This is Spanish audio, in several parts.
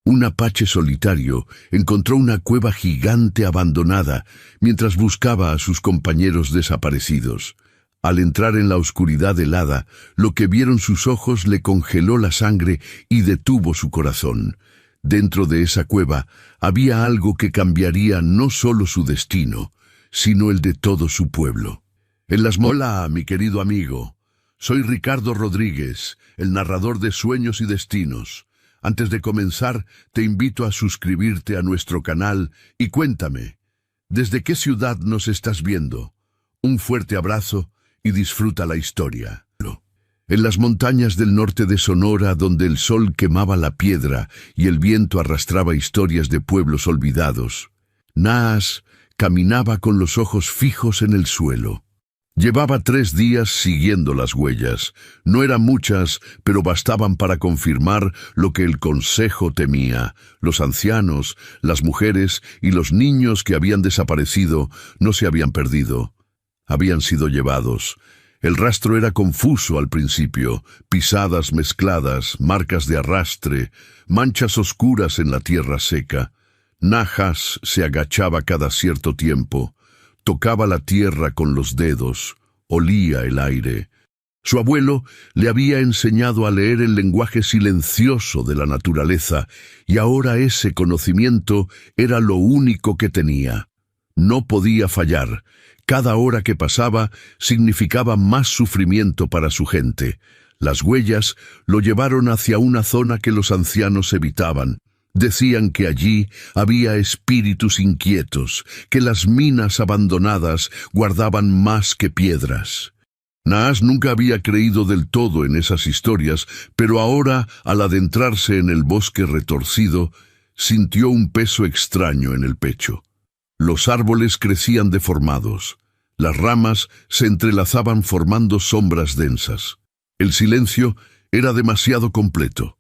Un apache solitario encontró una cueva gigante abandonada mientras buscaba a sus compañeros desaparecidos. Al entrar en la oscuridad helada, lo que vieron sus ojos le congeló la sangre y detuvo su corazón. Dentro de esa cueva había algo que cambiaría no solo su destino, sino el de todo su pueblo. Hola, mi querido amigo. Soy Ricardo Rodríguez, el narrador de Sueños y Destinos. Antes de comenzar, te invito a suscribirte a nuestro canal y cuéntame, ¿desde qué ciudad nos estás viendo? Un fuerte abrazo y disfruta la historia. En las montañas del norte de Sonora, donde el sol quemaba la piedra y el viento arrastraba historias de pueblos olvidados, Nahas caminaba con los ojos fijos en el suelo. Llevaba 3 días siguiendo las huellas. No eran muchas, pero bastaban para confirmar lo que el consejo temía. Los ancianos, las mujeres y los niños que habían desaparecido no se habían perdido. Habían sido llevados. El rastro era confuso al principio, pisadas mezcladas, marcas de arrastre, manchas oscuras en la tierra seca. Nahas se agachaba cada cierto tiempo. Tocaba la tierra con los dedos, olía el aire. Su abuelo le había enseñado a leer el lenguaje silencioso de la naturaleza, y ahora ese conocimiento era lo único que tenía. No podía fallar. Cada hora que pasaba significaba más sufrimiento para su gente. Las huellas lo llevaron hacia una zona que los ancianos evitaban. Decían que allí había espíritus inquietos, que las minas abandonadas guardaban más que piedras. Nahas nunca había creído del todo en esas historias, pero ahora, al adentrarse en el bosque retorcido, sintió un peso extraño en el pecho. Los árboles crecían deformados. Las ramas se entrelazaban formando sombras densas. El silencio era demasiado completo.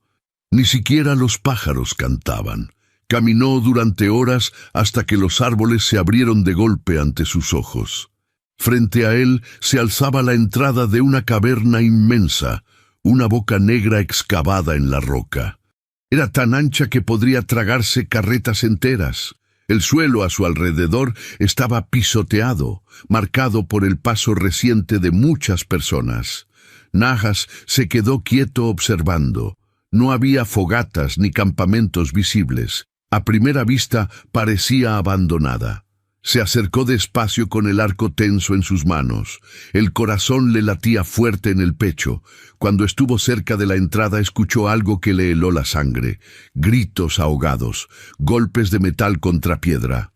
Ni siquiera los pájaros cantaban. Caminó durante horas hasta que los árboles se abrieron de golpe ante sus ojos. Frente a él se alzaba la entrada de una caverna inmensa, una boca negra excavada en la roca. Era tan ancha que podría tragarse carretas enteras. El suelo a su alrededor estaba pisoteado, marcado por el paso reciente de muchas personas. Nahas se quedó quieto observando. No había fogatas ni campamentos visibles. A primera vista parecía abandonada. Se acercó despacio con el arco tenso en sus manos. El corazón le latía fuerte en el pecho. Cuando estuvo cerca de la entrada escuchó algo que le heló la sangre. Gritos ahogados, golpes de metal contra piedra.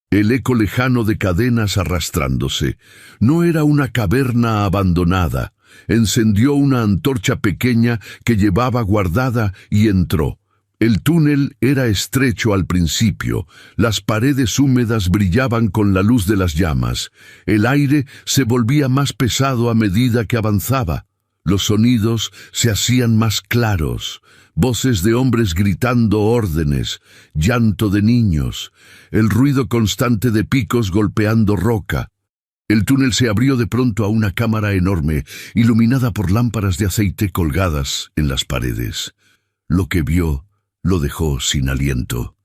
El eco lejano de cadenas arrastrándose. No era una caverna abandonada. Encendió una antorcha pequeña que llevaba guardada y entró. El túnel era estrecho al principio. Las paredes húmedas brillaban con la luz de las llamas. El aire se volvía más pesado a medida que avanzaba. Los sonidos se hacían más claros. Voces de hombres gritando órdenes, llanto de niños, el ruido constante de picos golpeando roca. El túnel se abrió de pronto a una cámara enorme, iluminada por lámparas de aceite colgadas en las paredes. Lo que vio lo dejó sin aliento.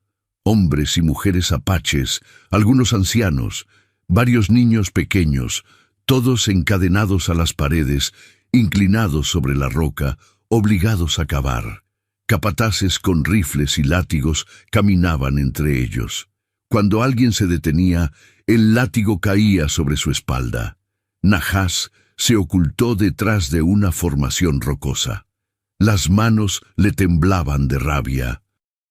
Hombres y mujeres apaches, algunos ancianos, varios niños pequeños, todos encadenados a las paredes, inclinados sobre la roca, obligados a cavar. Capataces con rifles y látigos caminaban entre ellos. Cuando alguien se detenía, el látigo caía sobre su espalda. Nahas se ocultó detrás de una formación rocosa. Las manos le temblaban de rabia.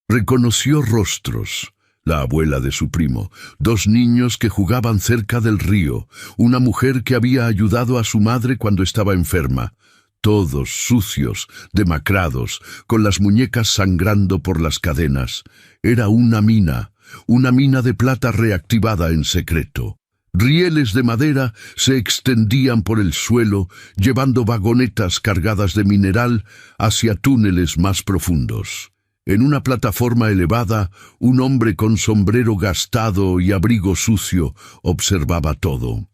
Reconoció rostros. La abuela de su primo, 2 niños que jugaban cerca del río, una mujer que había ayudado a su madre cuando estaba enferma. Todos sucios, demacrados, con las muñecas sangrando por las cadenas. Era una mina de plata reactivada en secreto. Rieles de madera se extendían por el suelo, llevando vagonetas cargadas de mineral hacia túneles más profundos. En una plataforma elevada, un hombre con sombrero gastado y abrigo sucio observaba todo.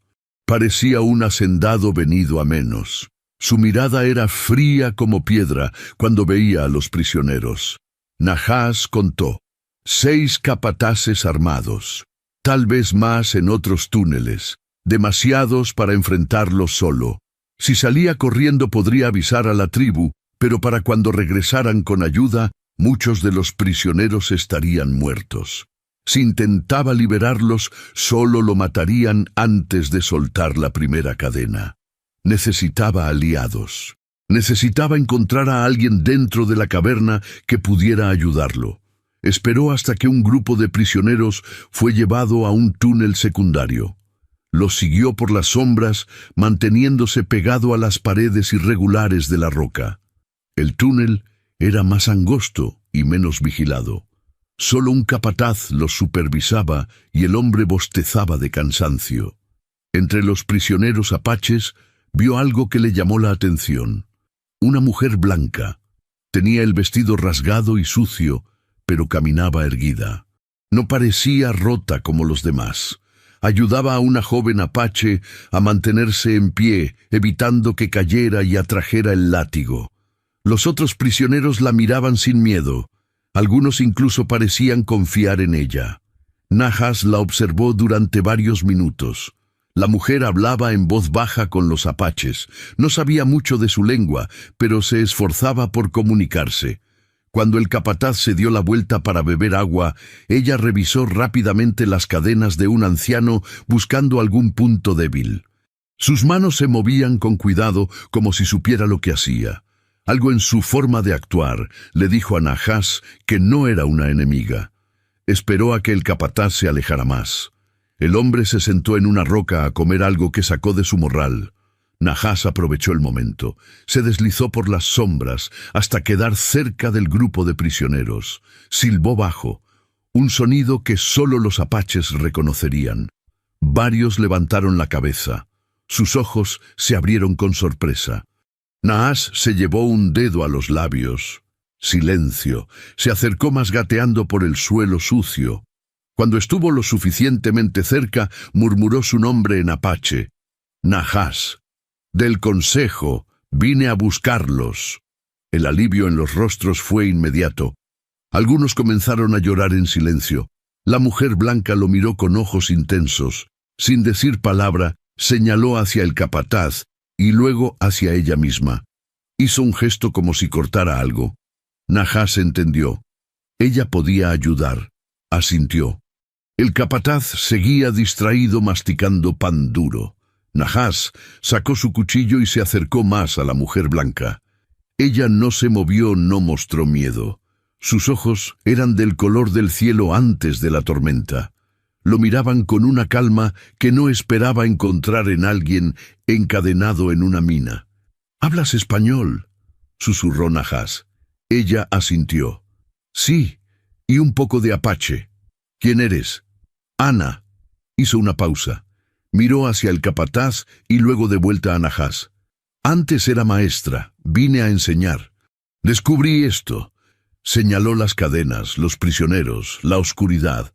Parecía un hacendado venido a menos. Su mirada era fría como piedra cuando veía a los prisioneros. Nahás contó: 6 capataces armados, tal vez más en otros túneles, demasiados para enfrentarlo solo. Si salía corriendo podría avisar a la tribu, pero para cuando regresaran con ayuda, muchos de los prisioneros estarían muertos. Si intentaba liberarlos, solo lo matarían antes de soltar la primera cadena. Necesitaba aliados. Necesitaba encontrar a alguien dentro de la caverna que pudiera ayudarlo. Esperó hasta que un grupo de prisioneros fue llevado a un túnel secundario. Los siguió por las sombras, manteniéndose pegado a las paredes irregulares de la roca. El túnel era más angosto y menos vigilado. Solo un capataz los supervisaba y el hombre bostezaba de cansancio. Entre los prisioneros apaches vio algo que le llamó la atención. Una mujer blanca. Tenía el vestido rasgado y sucio, pero caminaba erguida. No parecía rota como los demás. Ayudaba a una joven apache a mantenerse en pie, evitando que cayera y atrajera el látigo. Los otros prisioneros la miraban sin miedo. Algunos incluso parecían confiar en ella. Nahás la observó durante varios minutos. La mujer hablaba en voz baja con los apaches. No sabía mucho de su lengua, pero se esforzaba por comunicarse. Cuando el capataz se dio la vuelta para beber agua, ella revisó rápidamente las cadenas de un anciano buscando algún punto débil. Sus manos se movían con cuidado como si supiera lo que hacía. Algo en su forma de actuar le dijo a Nahás que no era una enemiga. Esperó a que el capataz se alejara más. El hombre se sentó en una roca a comer algo que sacó de su morral. Nahás aprovechó el momento. Se deslizó por las sombras hasta quedar cerca del grupo de prisioneros. Silbó bajo, un sonido que solo los apaches reconocerían. Varios levantaron la cabeza. Sus ojos se abrieron con sorpresa. Nahás se llevó un dedo a los labios. Silencio. Se acercó más gateando por el suelo sucio. Cuando estuvo lo suficientemente cerca, murmuró su nombre en apache. Nahás. Del consejo, vine a buscarlos. El alivio en los rostros fue inmediato. Algunos comenzaron a llorar en silencio. La mujer blanca lo miró con ojos intensos. Sin decir palabra, señaló hacia el capataz y luego hacia ella misma. Hizo un gesto como si cortara algo. Nahás entendió. Ella podía ayudar. Asintió. El capataz seguía distraído masticando pan duro. Nahás sacó su cuchillo y se acercó más a la mujer blanca. Ella no se movió, no mostró miedo. Sus ojos eran del color del cielo antes de la tormenta. Lo miraban con una calma que no esperaba encontrar en alguien encadenado en una mina. «¿Hablas español?», susurró Nahás. Ella asintió. «Sí, y un poco de apache». «¿Quién eres?» «Ana». Hizo una pausa. Miró hacia el capataz y luego de vuelta a Nahás. «Antes era maestra, vine a enseñar. Descubrí esto». Señaló las cadenas, los prisioneros, la oscuridad.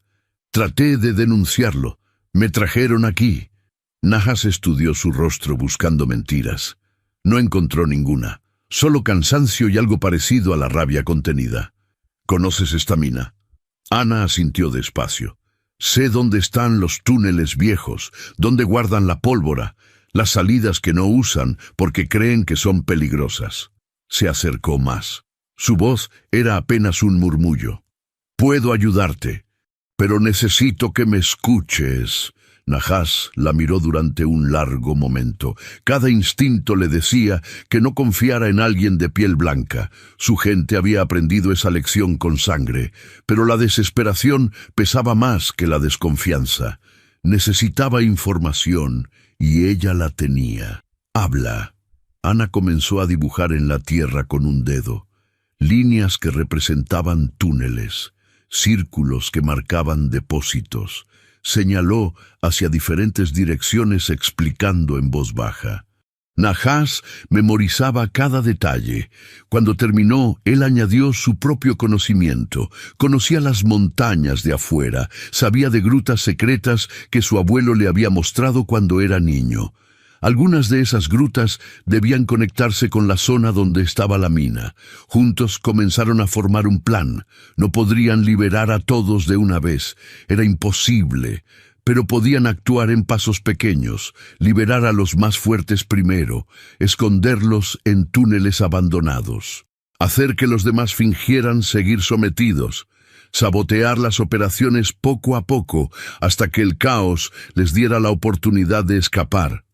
«Traté de denunciarlo. Me trajeron aquí». Nahás estudió su rostro buscando mentiras. No encontró ninguna, solo cansancio y algo parecido a la rabia contenida. «¿Conoces esta mina?» Ana asintió despacio. «Sé dónde están los túneles viejos, dónde guardan la pólvora, las salidas que no usan porque creen que son peligrosas». Se acercó más. Su voz era apenas un murmullo. «Puedo ayudarte, pero necesito que me escuches». Nahás la miró durante un largo momento. Cada instinto le decía que no confiara en alguien de piel blanca. Su gente había aprendido esa lección con sangre, pero la desesperación pesaba más que la desconfianza. Necesitaba información, y ella la tenía. «Habla». Ana comenzó a dibujar en la tierra con un dedo. Líneas que representaban túneles, círculos que marcaban depósitos. Señaló hacia diferentes direcciones explicando en voz baja. Nahás memorizaba cada detalle. Cuando terminó, él añadió su propio conocimiento. Conocía las montañas de afuera, sabía de grutas secretas que su abuelo le había mostrado cuando era niño. Algunas de esas grutas debían conectarse con la zona donde estaba la mina. Juntos comenzaron a formar un plan. No podrían liberar a todos de una vez. Era imposible. Pero podían actuar en pasos pequeños, liberar a los más fuertes primero, esconderlos en túneles abandonados, hacer que los demás fingieran seguir sometidos, sabotear las operaciones poco a poco hasta que el caos les diera la oportunidad de escapar.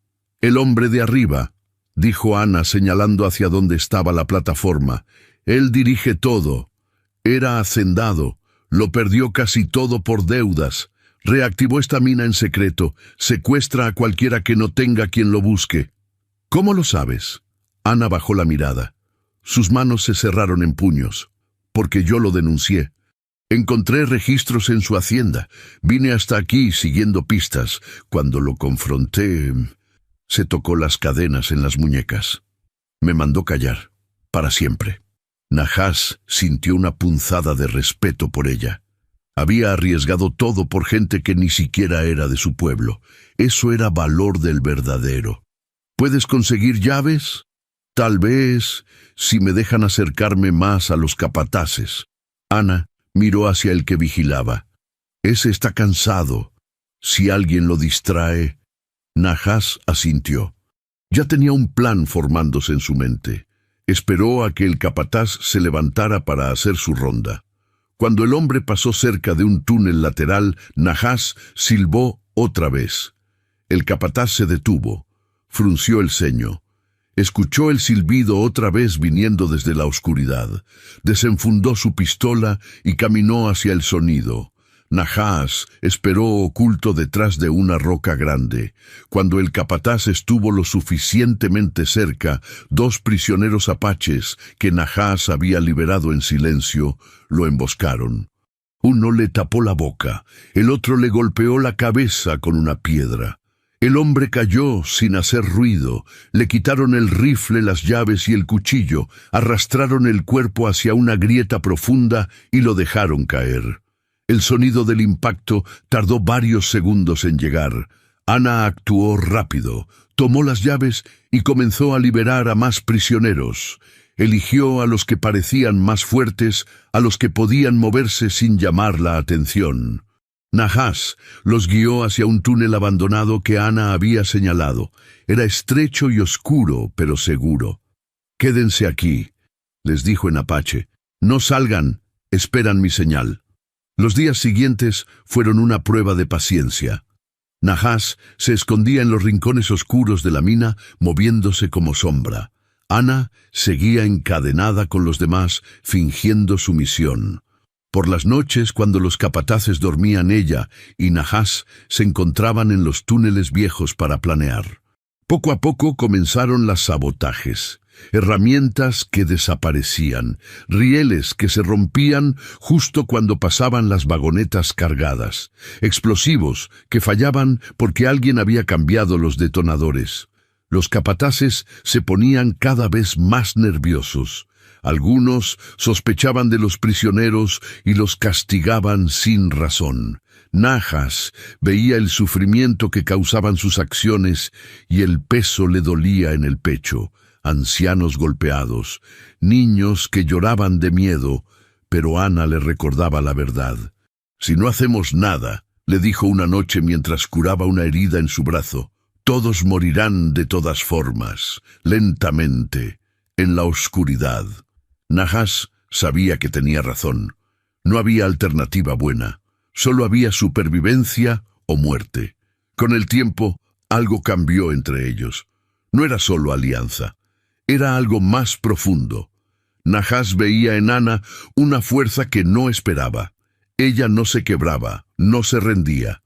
«El hombre de arriba», dijo Ana señalando hacia donde estaba la plataforma. «Él dirige todo. Era hacendado. Lo perdió casi todo por deudas. Reactivó esta mina en secreto. Secuestra a cualquiera que no tenga quien lo busque». «¿Cómo lo sabes?» Ana bajó la mirada. Sus manos se cerraron en puños. «Porque yo lo denuncié. Encontré registros en su hacienda. Vine hasta aquí siguiendo pistas. Cuando lo confronté...» Se tocó las cadenas en las muñecas. Me mandó callar, para siempre. Najas sintió una punzada de respeto por ella. Había arriesgado todo por gente que ni siquiera era de su pueblo. Eso era valor del verdadero. ¿Puedes conseguir llaves? Tal vez, si me dejan acercarme más a los capataces. Ana miró hacia el que vigilaba. Ese está cansado. Si alguien lo distrae... Najas asintió. Ya tenía un plan formándose en su mente. Esperó a que el capataz se levantara para hacer su ronda. Cuando el hombre pasó cerca de un túnel lateral, Najas silbó otra vez. El capataz se detuvo, frunció el ceño. Escuchó el silbido otra vez viniendo desde la oscuridad. Desenfundó su pistola y caminó hacia el sonido. Najas esperó oculto detrás de una roca grande. Cuando el capataz estuvo lo suficientemente cerca, 2 prisioneros apaches que Najas había liberado en silencio lo emboscaron. Uno le tapó la boca, el otro le golpeó la cabeza con una piedra. El hombre cayó sin hacer ruido, le quitaron el rifle, las llaves y el cuchillo, arrastraron el cuerpo hacia una grieta profunda y lo dejaron caer. El sonido del impacto tardó varios segundos en llegar. Ana actuó rápido, tomó las llaves y comenzó a liberar a más prisioneros. Eligió a los que parecían más fuertes, a los que podían moverse sin llamar la atención. Najas los guió hacia un túnel abandonado que Ana había señalado. Era estrecho y oscuro, pero seguro. «Quédense aquí», les dijo en apache. «No salgan, esperan mi señal». Los días siguientes fueron una prueba de paciencia. Najas se escondía en los rincones oscuros de la mina, moviéndose como sombra. Ana seguía encadenada con los demás, fingiendo sumisión. Por las noches, cuando los capataces dormían, ella y Najas se encontraban en los túneles viejos para planear. Poco a poco comenzaron los sabotajes. Herramientas que desaparecían, rieles que se rompían justo cuando pasaban las vagonetas cargadas, explosivos que fallaban porque alguien había cambiado los detonadores. Los capataces se ponían cada vez más nerviosos. Algunos sospechaban de los prisioneros y los castigaban sin razón. Najas veía el sufrimiento que causaban sus acciones y el peso le dolía en el pecho. Ancianos golpeados, niños que lloraban de miedo, pero Ana le recordaba la verdad. «Si no hacemos nada», le dijo una noche mientras curaba una herida en su brazo, «todos morirán de todas formas, lentamente, en la oscuridad». Najas sabía que tenía razón. No había alternativa buena. Solo había supervivencia o muerte. Con el tiempo, algo cambió entre ellos. No era solo alianza. Era algo más profundo. Najas veía en Ana una fuerza que no esperaba. Ella no se quebraba, no se rendía.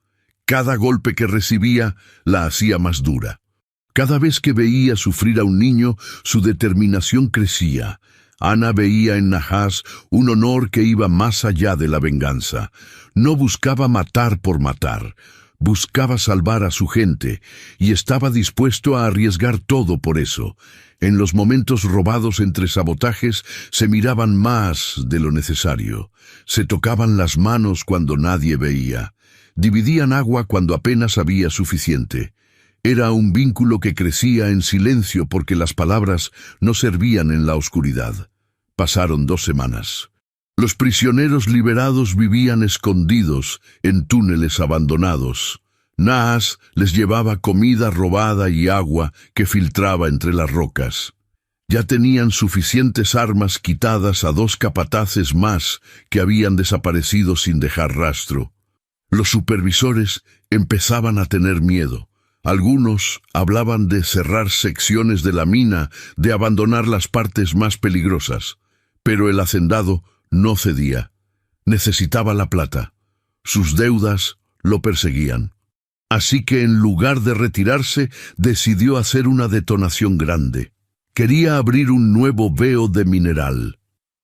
Cada golpe que recibía la hacía más dura. Cada vez que veía sufrir a un niño, su determinación crecía. Ana veía en Najas un honor que iba más allá de la venganza. No buscaba matar por matar. Buscaba salvar a su gente y estaba dispuesto a arriesgar todo por eso. En los momentos robados entre sabotajes se miraban más de lo necesario. Se tocaban las manos cuando nadie veía. Dividían agua cuando apenas había suficiente. Era un vínculo que crecía en silencio porque las palabras no servían en la oscuridad. Pasaron 2 semanas. Los prisioneros liberados vivían escondidos en túneles abandonados. Nahas les llevaba comida robada y agua que filtraba entre las rocas. Ya tenían suficientes armas quitadas a 2 capataces más que habían desaparecido sin dejar rastro. Los supervisores empezaban a tener miedo. Algunos hablaban de cerrar secciones de la mina, de abandonar las partes más peligrosas. Pero el hacendado no cedía. Necesitaba la plata. Sus deudas lo perseguían. Así que en lugar de retirarse, decidió hacer una detonación grande. Quería abrir un nuevo veo de mineral.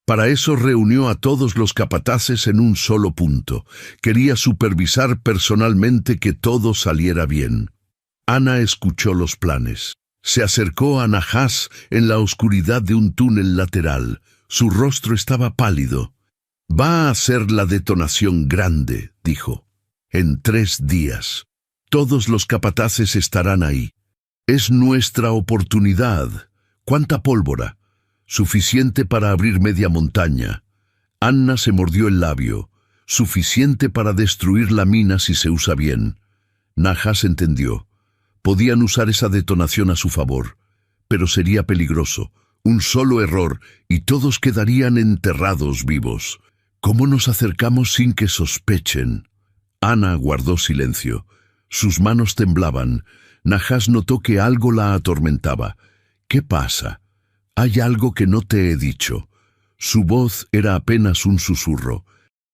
Para eso reunió a todos los capataces en un solo punto. Quería supervisar personalmente que todo saliera bien. Ana escuchó los planes. Se acercó a Nahas en la oscuridad de un túnel lateral. Su rostro estaba pálido. «Va a hacer la detonación grande», dijo. «En 3 días. Todos los capataces estarán ahí. Es nuestra oportunidad. ¿Cuánta pólvora? Suficiente para abrir media montaña». Anna se mordió el labio. Suficiente para destruir la mina si se usa bien. Nahas entendió. Podían usar esa detonación a su favor, pero sería peligroso. Un solo error y todos quedarían enterrados vivos. ¿Cómo nos acercamos sin que sospechen? Ana guardó silencio. Sus manos temblaban. Nahas notó que algo la atormentaba. «¿Qué pasa? Hay algo que no te he dicho». Su voz era apenas un susurro.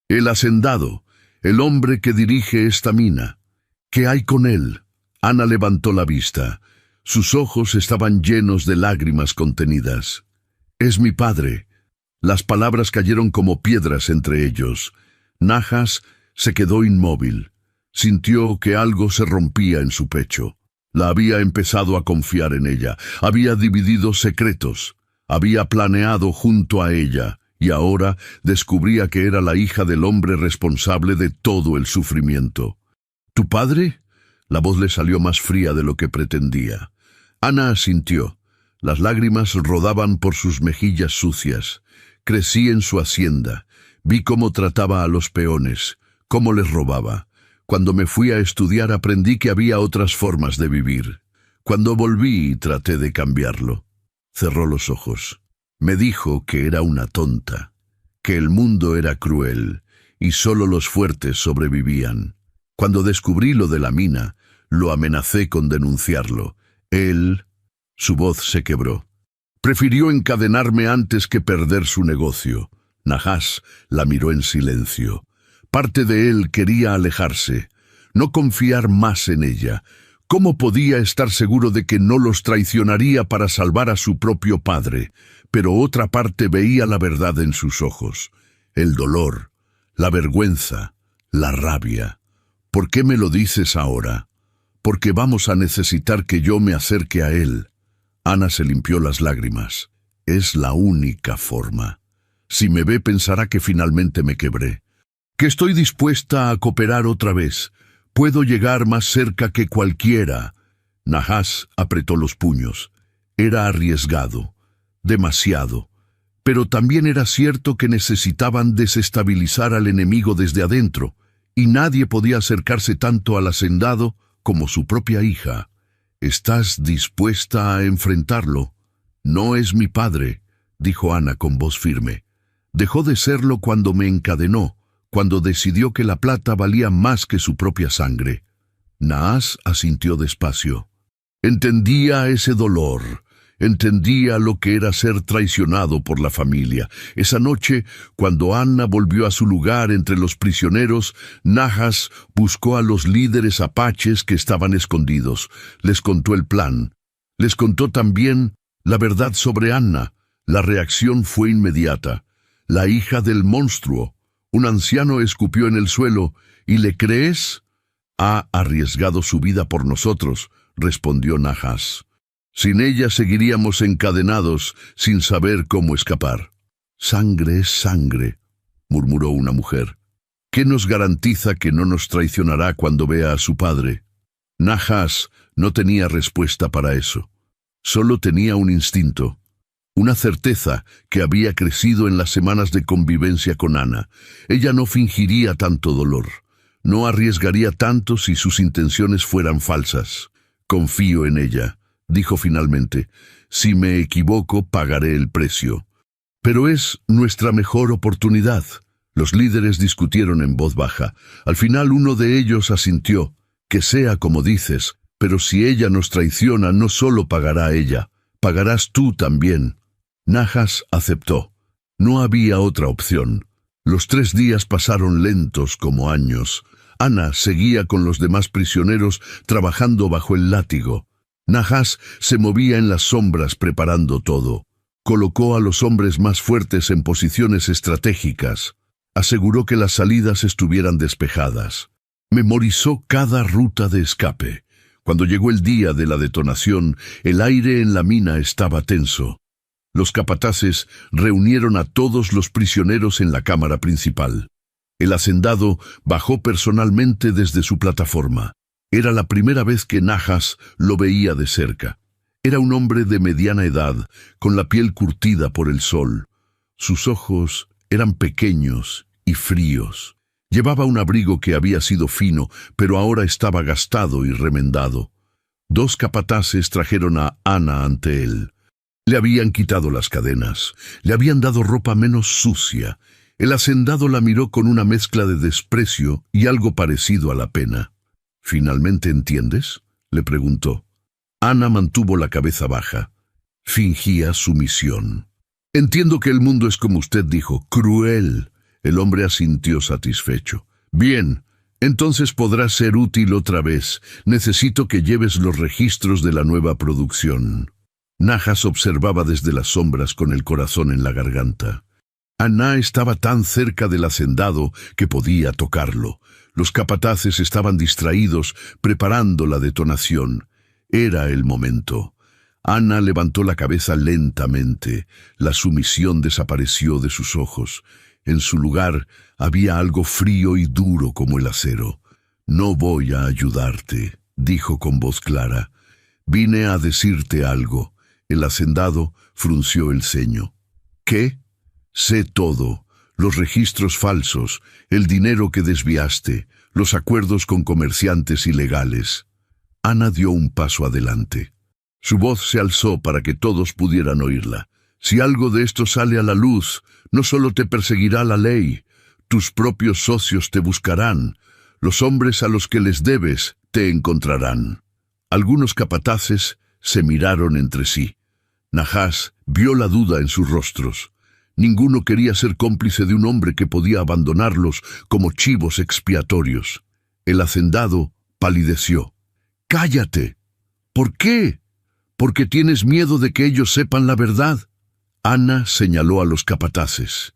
«El hacendado, el hombre que dirige esta mina. ¿Qué hay con él?» Ana levantó la vista. Sus ojos estaban llenos de lágrimas contenidas. «Es mi padre». Las palabras cayeron como piedras entre ellos. Nahas se quedó inmóvil. Sintió que algo se rompía en su pecho. La había empezado a confiar en ella. Había dividido secretos. Había planeado junto a ella. Y ahora descubría que era la hija del hombre responsable de todo el sufrimiento. «¿Tu padre?» La voz le salió más fría de lo que pretendía. Ana asintió. Las lágrimas rodaban por sus mejillas sucias. Crecí en su hacienda. Vi cómo trataba a los peones, cómo les robaba. Cuando me fui a estudiar aprendí que había otras formas de vivir. Cuando volví traté de cambiarlo. Cerró los ojos. Me dijo que era una tonta, que el mundo era cruel y solo los fuertes sobrevivían. Cuando descubrí lo de la mina, lo amenacé con denunciarlo. Él... Su voz se quebró. Prefirió encadenarme antes que perder su negocio. Nahas la miró en silencio. Parte de él quería alejarse, no confiar más en ella. ¿Cómo podía estar seguro de que no los traicionaría para salvar a su propio padre? Pero otra parte veía la verdad en sus ojos. El dolor, la vergüenza, la rabia. ¿Por qué me lo dices ahora? Porque vamos a necesitar que yo me acerque a él. Ana se limpió las lágrimas. Es la única forma. Si me ve pensará que finalmente me quebré. Que estoy dispuesta a cooperar otra vez. Puedo llegar más cerca que cualquiera. Nahas apretó los puños. Era arriesgado. Demasiado. Pero también era cierto que necesitaban desestabilizar al enemigo desde adentro, y nadie podía acercarse tanto al hacendado como su propia hija. ¿Estás dispuesta a enfrentarlo? No es mi padre, dijo Ana con voz firme. Dejó de serlo cuando me encadenó, cuando decidió que la plata valía más que su propia sangre. Nahas asintió despacio. Entendía ese dolor. Entendía lo que era ser traicionado por la familia. Esa noche, cuando Anna volvió a su lugar entre los prisioneros, Nahas buscó a los líderes apaches que estaban escondidos. Les contó el plan. Les contó también la verdad sobre Anna. La reacción fue inmediata. La hija del monstruo. Un anciano escupió en el suelo. ¿Y le crees? Ha arriesgado su vida por nosotros, respondió Nahas. Sin ella seguiríamos encadenados, sin saber cómo escapar. Sangre es sangre, murmuró una mujer. ¿Qué nos garantiza que no nos traicionará cuando vea a su padre? Nahas no tenía respuesta para eso. Solo tenía un instinto, una certeza que había crecido en las semanas de convivencia con Ana. Ella no fingiría tanto dolor. No arriesgaría tanto si sus intenciones fueran falsas. Confío en ella, dijo finalmente. Si me equivoco, pagaré el precio. Pero es nuestra mejor oportunidad. Los líderes discutieron en voz baja. Al final uno de ellos asintió. Que sea como dices, pero si ella nos traiciona, no solo pagará ella, pagarás tú también. Nahas aceptó. No había otra opción. Los 3 días pasaron lentos como años. Ana seguía con los demás prisioneros trabajando bajo el látigo. Nahas se movía en las sombras preparando todo. Colocó a los hombres más fuertes en posiciones estratégicas. Aseguró que las salidas estuvieran despejadas. Memorizó cada ruta de escape. Cuando llegó el día de la detonación, el aire en la mina estaba tenso. Los capataces reunieron a todos los prisioneros en la cámara principal. El hacendado bajó personalmente desde su plataforma. Era la primera vez que Nahas lo veía de cerca. Era un hombre de mediana edad, con la piel curtida por el sol. Sus ojos eran pequeños y fríos. Llevaba un abrigo que había sido fino, pero ahora estaba gastado y remendado. 2 capataces trajeron a Ana ante él. Le habían quitado las cadenas, le habían dado ropa menos sucia. El hacendado la miró con una mezcla de desprecio y algo parecido a la pena. ¿Finalmente entiendes?, le preguntó. Ana mantuvo la cabeza baja. Fingía sumisión. Entiendo que el mundo es como usted dijo, cruel. El hombre asintió satisfecho. Bien, entonces podrás ser útil otra vez. Necesito que lleves los registros de la nueva producción. Nahas observaba desde las sombras con el corazón en la garganta. Ana estaba tan cerca del hacendado que podía tocarlo. Los capataces estaban distraídos, preparando la detonación. Era el momento. Ana levantó la cabeza lentamente. La sumisión desapareció de sus ojos. En su lugar había algo frío y duro como el acero. «No voy a ayudarte», dijo con voz clara. «Vine a decirte algo». El hacendado frunció el ceño. «¿Qué?» «Sé todo. Los registros falsos, el dinero que desviaste, los acuerdos con comerciantes ilegales». Ana dio un paso adelante. Su voz se alzó para que todos pudieran oírla. «Si algo de esto sale a la luz, no solo te perseguirá la ley, tus propios socios te buscarán, los hombres a los que les debes te encontrarán». Algunos capataces se miraron entre sí. Nahas vio la duda en sus rostros. Ninguno quería ser cómplice de un hombre que podía abandonarlos como chivos expiatorios. El hacendado palideció. «¡Cállate! ¿Por qué? ¿Porque tienes miedo de que ellos sepan la verdad?» Ana señaló a los capataces.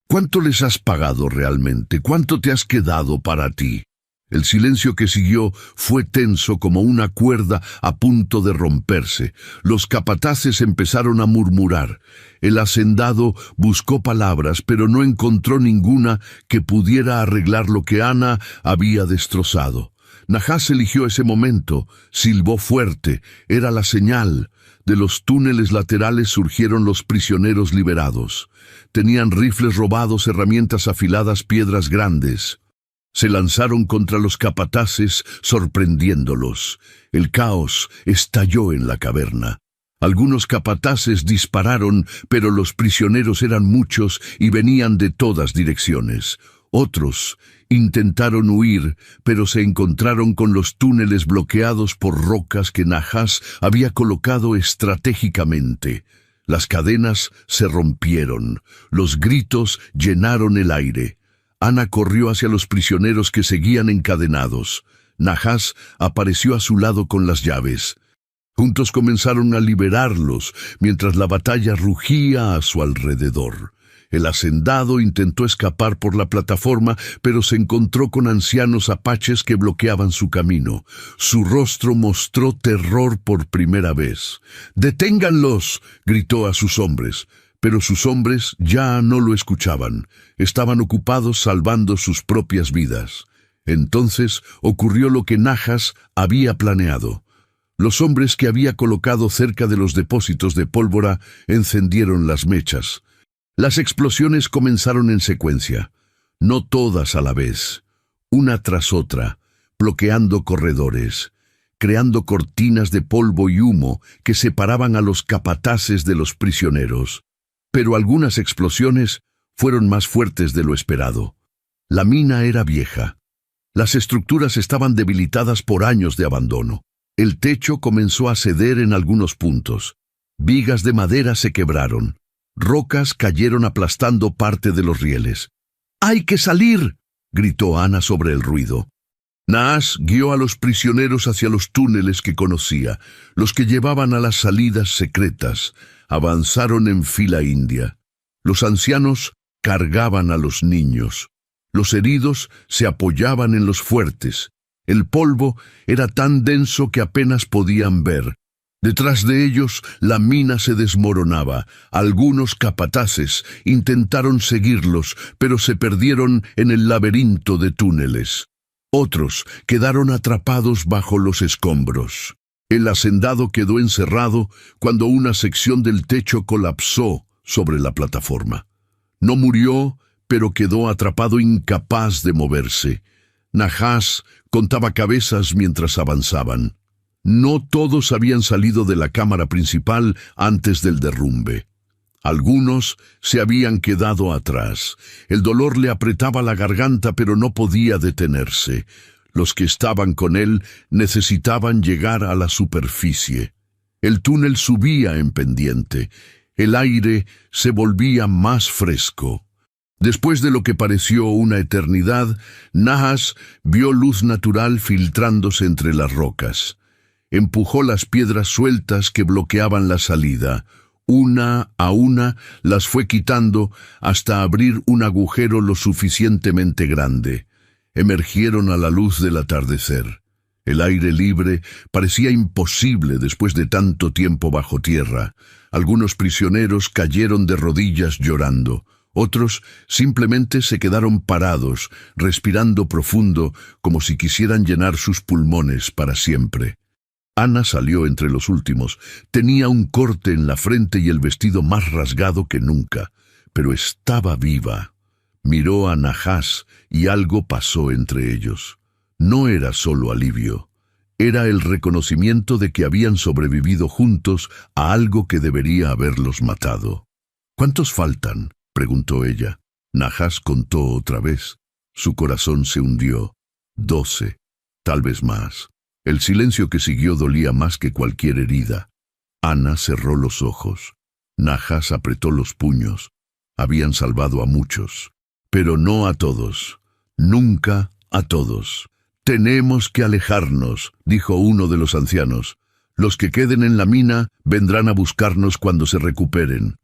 «¿Cuánto les has pagado realmente? ¿Cuánto te has quedado para ti?» El silencio que siguió fue tenso como una cuerda a punto de romperse. Los capataces empezaron a murmurar. El hacendado buscó palabras, pero no encontró ninguna que pudiera arreglar lo que Ana había destrozado. Nahas eligió ese momento, silbó fuerte, era la señal. De los túneles laterales surgieron los prisioneros liberados. Tenían rifles robados, herramientas afiladas, piedras grandes. Se lanzaron contra los capataces, sorprendiéndolos. El caos estalló en la caverna. Algunos capataces dispararon, pero los prisioneros eran muchos y venían de todas direcciones. Otros intentaron huir, pero se encontraron con los túneles bloqueados por rocas que Nahas había colocado estratégicamente. Las cadenas se rompieron. Los gritos llenaron el aire. Ana corrió hacia los prisioneros que seguían encadenados. Nahas apareció a su lado con las llaves. Juntos comenzaron a liberarlos, mientras la batalla rugía a su alrededor. El hacendado intentó escapar por la plataforma, pero se encontró con ancianos apaches que bloqueaban su camino. Su rostro mostró terror por primera vez. «¡Deténganlos!», gritó a sus hombres. Pero sus hombres ya no lo escuchaban. Estaban ocupados salvando sus propias vidas. Entonces ocurrió lo que Nahas había planeado. Los hombres que había colocado cerca de los depósitos de pólvora encendieron las mechas. Las explosiones comenzaron en secuencia, no todas a la vez, una tras otra, bloqueando corredores, creando cortinas de polvo y humo que separaban a los capataces de los prisioneros. Pero algunas explosiones fueron más fuertes de lo esperado. La mina era vieja. Las estructuras estaban debilitadas por años de abandono. El techo comenzó a ceder en algunos puntos. Vigas de madera se quebraron. Rocas cayeron aplastando parte de los rieles. ¡Hay que salir!, gritó Ana sobre el ruido. Nahas guió a los prisioneros hacia los túneles que conocía, los que llevaban a las salidas secretas. Avanzaron en fila india. Los ancianos cargaban a los niños. Los heridos se apoyaban en los fuertes. El polvo era tan denso que apenas podían ver. Detrás de ellos, la mina se desmoronaba. Algunos capataces intentaron seguirlos, pero se perdieron en el laberinto de túneles. Otros quedaron atrapados bajo los escombros. El hacendado quedó encerrado cuando una sección del techo colapsó sobre la plataforma. No murió, pero quedó atrapado, incapaz de moverse. Nahas contaba cabezas mientras avanzaban. No todos habían salido de la cámara principal antes del derrumbe. Algunos se habían quedado atrás. El dolor le apretaba la garganta, pero no podía detenerse. Los que estaban con él necesitaban llegar a la superficie. El túnel subía en pendiente. El aire se volvía más fresco. Después de lo que pareció una eternidad, Nahas vio luz natural filtrándose entre las rocas. Empujó las piedras sueltas que bloqueaban la salida. Una a una las fue quitando hasta abrir un agujero lo suficientemente grande. Emergieron a la luz del atardecer. El aire libre parecía imposible después de tanto tiempo bajo tierra. Algunos prisioneros cayeron de rodillas llorando. Otros simplemente se quedaron parados, respirando profundo, como si quisieran llenar sus pulmones para siempre. Ana salió entre los últimos. Tenía un corte en la frente y el vestido más rasgado que nunca, pero estaba viva. Miró a Nahas y algo pasó entre ellos. No era solo alivio. Era el reconocimiento de que habían sobrevivido juntos a algo que debería haberlos matado. ¿Cuántos faltan?, preguntó ella. Nahas contó otra vez. Su corazón se hundió. 12, tal vez más. El silencio que siguió dolía más que cualquier herida. Ana cerró los ojos. Nahas apretó los puños. Habían salvado a muchos, pero no a todos. Nunca a todos. «Tenemos que alejarnos», dijo uno de los ancianos. «Los que queden en la mina vendrán a buscarnos cuando se recuperen».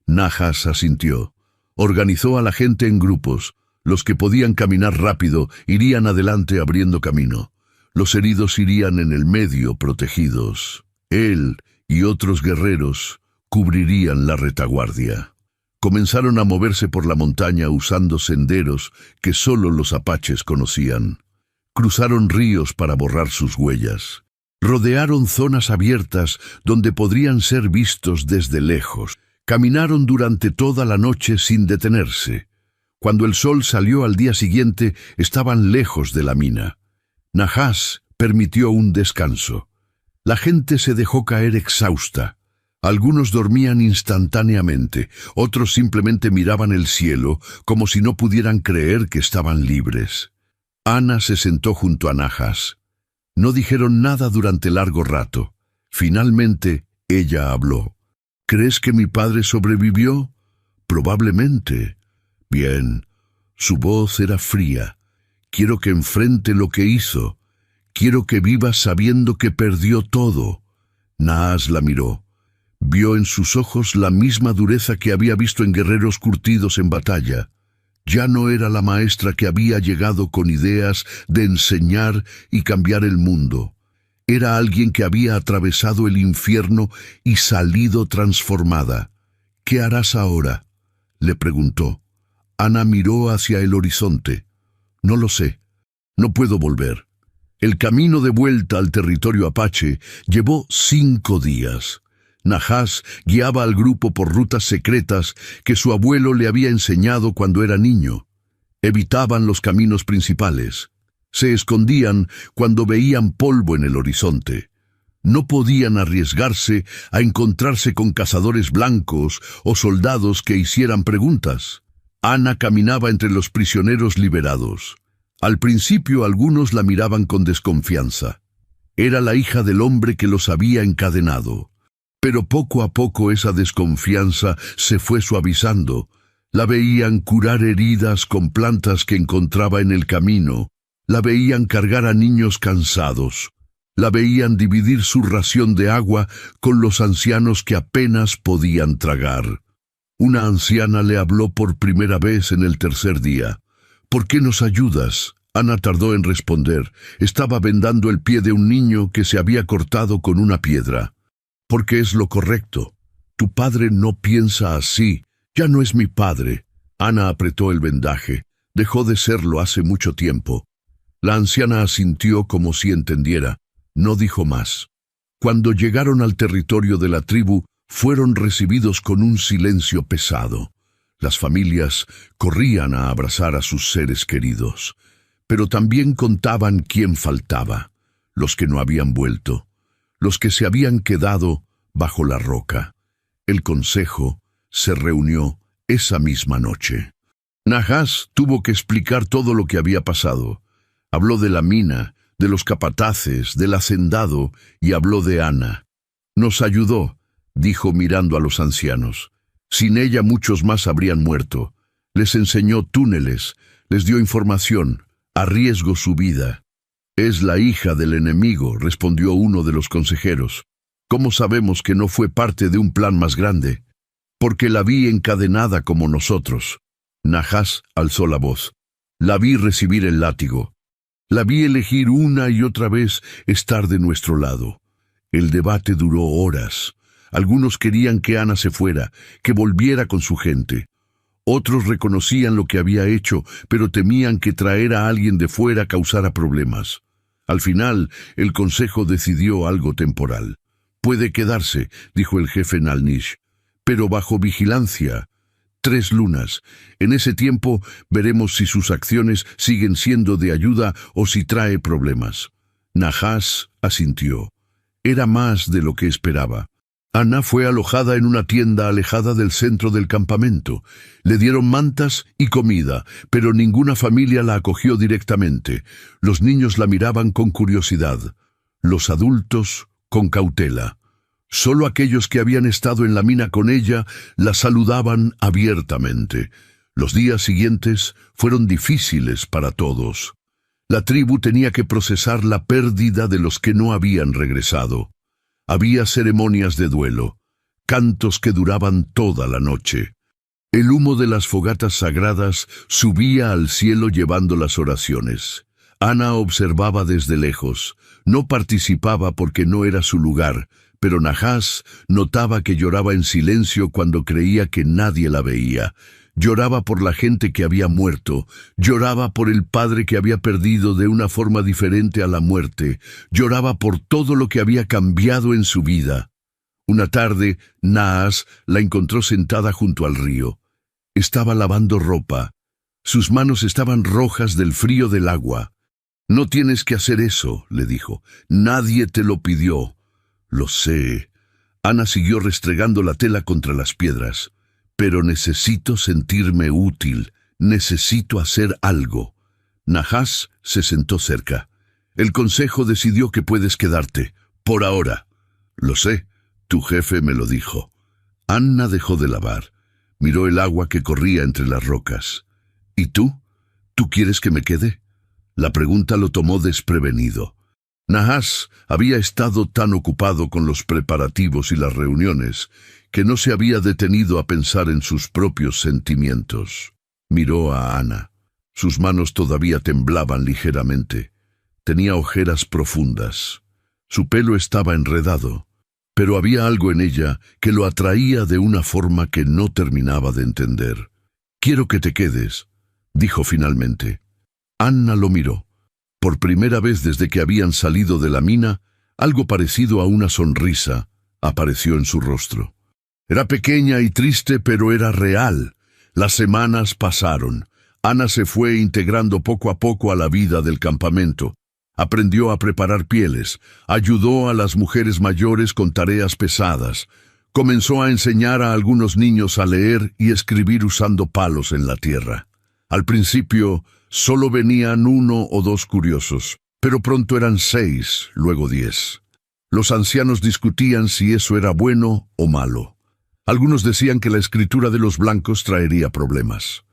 Nahas asintió. Organizó a la gente en grupos. Los que podían caminar rápido irían adelante abriendo camino. Los heridos irían en el medio protegidos. Él y otros guerreros cubrirían la retaguardia. Comenzaron a moverse por la montaña usando senderos que solo los apaches conocían. Cruzaron ríos para borrar sus huellas. Rodearon zonas abiertas donde podrían ser vistos desde lejos. Caminaron durante toda la noche sin detenerse. Cuando el sol salió al día siguiente, estaban lejos de la mina. Nahas permitió un descanso. La gente se dejó caer exhausta. Algunos dormían instantáneamente, otros simplemente miraban el cielo como si no pudieran creer que estaban libres. Ana se sentó junto a Nahas. No dijeron nada durante largo rato. Finalmente, ella habló. «¿Crees que mi padre sobrevivió?» «Probablemente». «Bien». Su voz era fría. «Quiero que enfrente lo que hizo. Quiero que viva sabiendo que perdió todo». Nahas la miró. Vio en sus ojos la misma dureza que había visto en guerreros curtidos en batalla. Ya no era la maestra que había llegado con ideas de enseñar y cambiar el mundo. Era alguien que había atravesado el infierno y salido transformada. «¿Qué harás ahora?», le preguntó. Ana miró hacia el horizonte. «No lo sé. No puedo volver. El camino de vuelta al territorio apache llevó 5 días. Nahas guiaba al grupo por rutas secretas que su abuelo le había enseñado cuando era niño. Evitaban los caminos principales. Se escondían cuando veían polvo en el horizonte. No podían arriesgarse a encontrarse con cazadores blancos o soldados que hicieran preguntas. Ana caminaba entre los prisioneros liberados. Al principio algunos la miraban con desconfianza. Era la hija del hombre que los había encadenado. Pero poco a poco esa desconfianza se fue suavizando. La veían curar heridas con plantas que encontraba en el camino. La veían cargar a niños cansados. La veían dividir su ración de agua con los ancianos que apenas podían tragar. Una anciana le habló por primera vez en el 3er día. ¿Por qué nos ayudas? Ana tardó en responder. Estaba vendando el pie de un niño que se había cortado con una piedra. Porque es lo correcto. Tu padre no piensa así. Ya no es mi padre. Ana apretó el vendaje. Dejó de serlo hace mucho tiempo. La anciana asintió como si entendiera. No dijo más. Cuando llegaron al territorio de la tribu, fueron recibidos con un silencio pesado. Las familias corrían a abrazar a sus seres queridos, pero también contaban quién faltaba, los que no habían vuelto, los que se habían quedado bajo la roca. El consejo se reunió esa misma noche. Nahas tuvo que explicar todo lo que había pasado. Habló de la mina, de los capataces, del hacendado, y habló de Ana. Nos ayudó, dijo mirando a los ancianos. Sin ella muchos más habrían muerto. Les enseñó túneles, les dio información, arriesgó su vida. Es la hija del enemigo, respondió uno de los consejeros. ¿Cómo sabemos que no fue parte de un plan más grande? Porque la vi encadenada como nosotros. Nahas alzó la voz. La vi recibir el látigo. La vi elegir una y otra vez estar de nuestro lado. El debate duró horas. Algunos querían que Ana se fuera, que volviera con su gente. Otros reconocían lo que había hecho, pero temían que traer a alguien de fuera causara problemas. Al final, el consejo decidió algo temporal. Puede quedarse, dijo el jefe Nalnish, pero bajo vigilancia. 3 lunas. En ese tiempo veremos si sus acciones siguen siendo de ayuda o si trae problemas. Nahas asintió. Era más de lo que esperaba. Ana fue alojada en una tienda alejada del centro del campamento. Le dieron mantas y comida, pero ninguna familia la acogió directamente. Los niños la miraban con curiosidad. Los adultos con cautela. Solo aquellos que habían estado en la mina con ella la saludaban abiertamente. Los días siguientes fueron difíciles para todos. La tribu tenía que procesar la pérdida de los que no habían regresado. Había ceremonias de duelo, cantos que duraban toda la noche. El humo de las fogatas sagradas subía al cielo llevando las oraciones. Ana observaba desde lejos. No participaba porque no era su lugar, pero Nahas notaba que lloraba en silencio cuando creía que nadie la veía. Lloraba por la gente que había muerto, lloraba por el padre que había perdido de una forma diferente a la muerte, lloraba por todo lo que había cambiado en su vida. Una tarde, Nahas la encontró sentada junto al río. Estaba lavando ropa. Sus manos estaban rojas del frío del agua. «No tienes que hacer eso», le dijo. «Nadie te lo pidió». «Lo sé». Ana siguió restregando la tela contra las piedras. «Pero necesito sentirme útil. Necesito hacer algo». Nahas se sentó cerca. «El consejo decidió que puedes quedarte. Por ahora». «Lo sé. Tu jefe me lo dijo». Ana dejó de lavar. Miró el agua que corría entre las rocas. «¿Y tú? ¿Tú quieres que me quede?» La pregunta lo tomó desprevenido. Nahas había estado tan ocupado con los preparativos y las reuniones que no se había detenido a pensar en sus propios sentimientos. Miró a Ana. Sus manos todavía temblaban ligeramente. Tenía ojeras profundas. Su pelo estaba enredado, pero había algo en ella que lo atraía de una forma que no terminaba de entender. «Quiero que te quedes», dijo finalmente. Ana lo miró. Por primera vez desde que habían salido de la mina, algo parecido a una sonrisa apareció en su rostro. Era pequeña y triste, pero era real. Las semanas pasaron. Ana se fue integrando poco a poco a la vida del campamento. Aprendió a preparar pieles, ayudó a las mujeres mayores con tareas pesadas, comenzó a enseñar a algunos niños a leer y escribir usando palos en la tierra. Al principio, solo venían 1 o 2 curiosos, pero pronto eran 6, luego 10. Los ancianos discutían si eso era bueno o malo. Algunos decían que la escritura de los blancos traería problemas.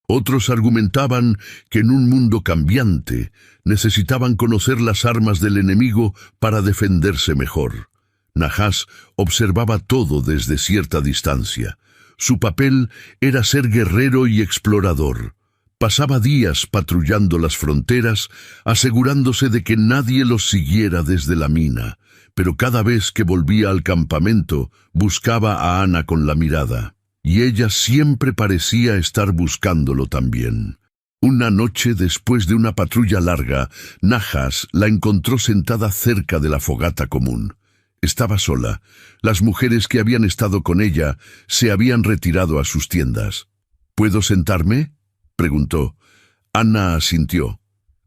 Otros argumentaban que en un mundo cambiante necesitaban conocer las armas del enemigo para defenderse mejor. Nahas observaba todo desde cierta distancia. Su papel era ser guerrero y explorador. Pasaba días patrullando las fronteras, asegurándose de que nadie los siguiera desde la mina, pero cada vez que volvía al campamento, buscaba a Ana con la mirada. Y ella siempre parecía estar buscándolo también. Una noche, después de una patrulla larga, Nahas la encontró sentada cerca de la fogata común. Estaba sola. Las mujeres que habían estado con ella se habían retirado a sus tiendas. ¿Puedo sentarme?, preguntó. Ana asintió.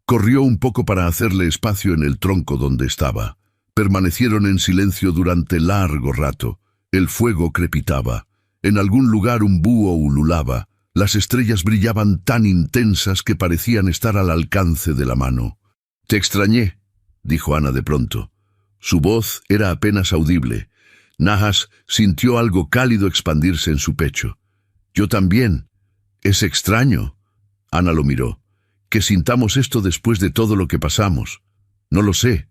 Corrió un poco para hacerle espacio en el tronco donde estaba. Permanecieron en silencio durante largo rato. El fuego crepitaba. En algún lugar un búho ululaba. Las estrellas brillaban tan intensas que parecían estar al alcance de la mano. «Te extrañé», dijo Ana de pronto. Su voz era apenas audible. Nahas sintió algo cálido expandirse en su pecho. «Yo también. Es extraño». Ana lo miró. «Que sintamos esto después de todo lo que pasamos. No lo sé».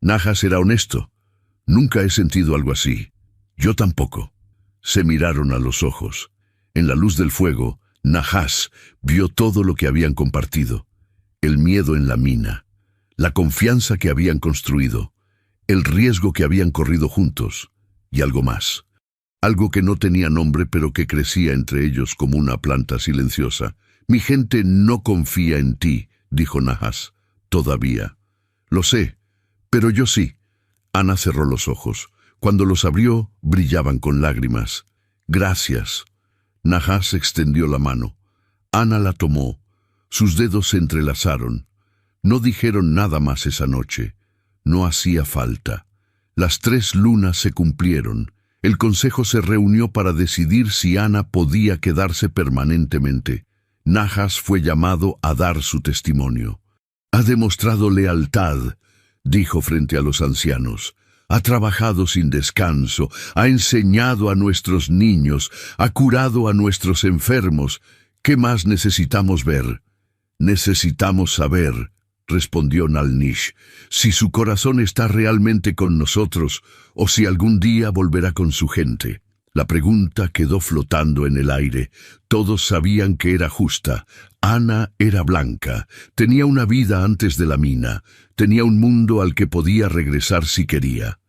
Nahas era honesto. «Nunca he sentido algo así». «Yo tampoco». Se miraron a los ojos. En la luz del fuego, Nahas vio todo lo que habían compartido. El miedo en la mina, la confianza que habían construido, el riesgo que habían corrido juntos, y algo más. Algo que no tenía nombre, pero que crecía entre ellos como una planta silenciosa. «Mi gente no confía en ti», dijo Nahas. «Todavía». «Lo sé, pero yo sí». Ana cerró los ojos. Cuando los abrió, brillaban con lágrimas. «Gracias». Nahas extendió la mano. Ana la tomó. Sus dedos se entrelazaron. No dijeron nada más esa noche. No hacía falta. Las 3 lunas se cumplieron. El consejo se reunió para decidir si Ana podía quedarse permanentemente. Nahas fue llamado a dar su testimonio. «Ha demostrado lealtad», dijo frente a los ancianos. «Ha trabajado sin descanso, ha enseñado a nuestros niños, ha curado a nuestros enfermos. ¿Qué más necesitamos ver?» «Necesitamos saber», respondió Nalnish, «si su corazón está realmente con nosotros o si algún día volverá con su gente». La pregunta quedó flotando en el aire. Todos sabían que era justa. Ana era blanca, tenía una vida antes de la mina, tenía un mundo al que podía regresar si quería.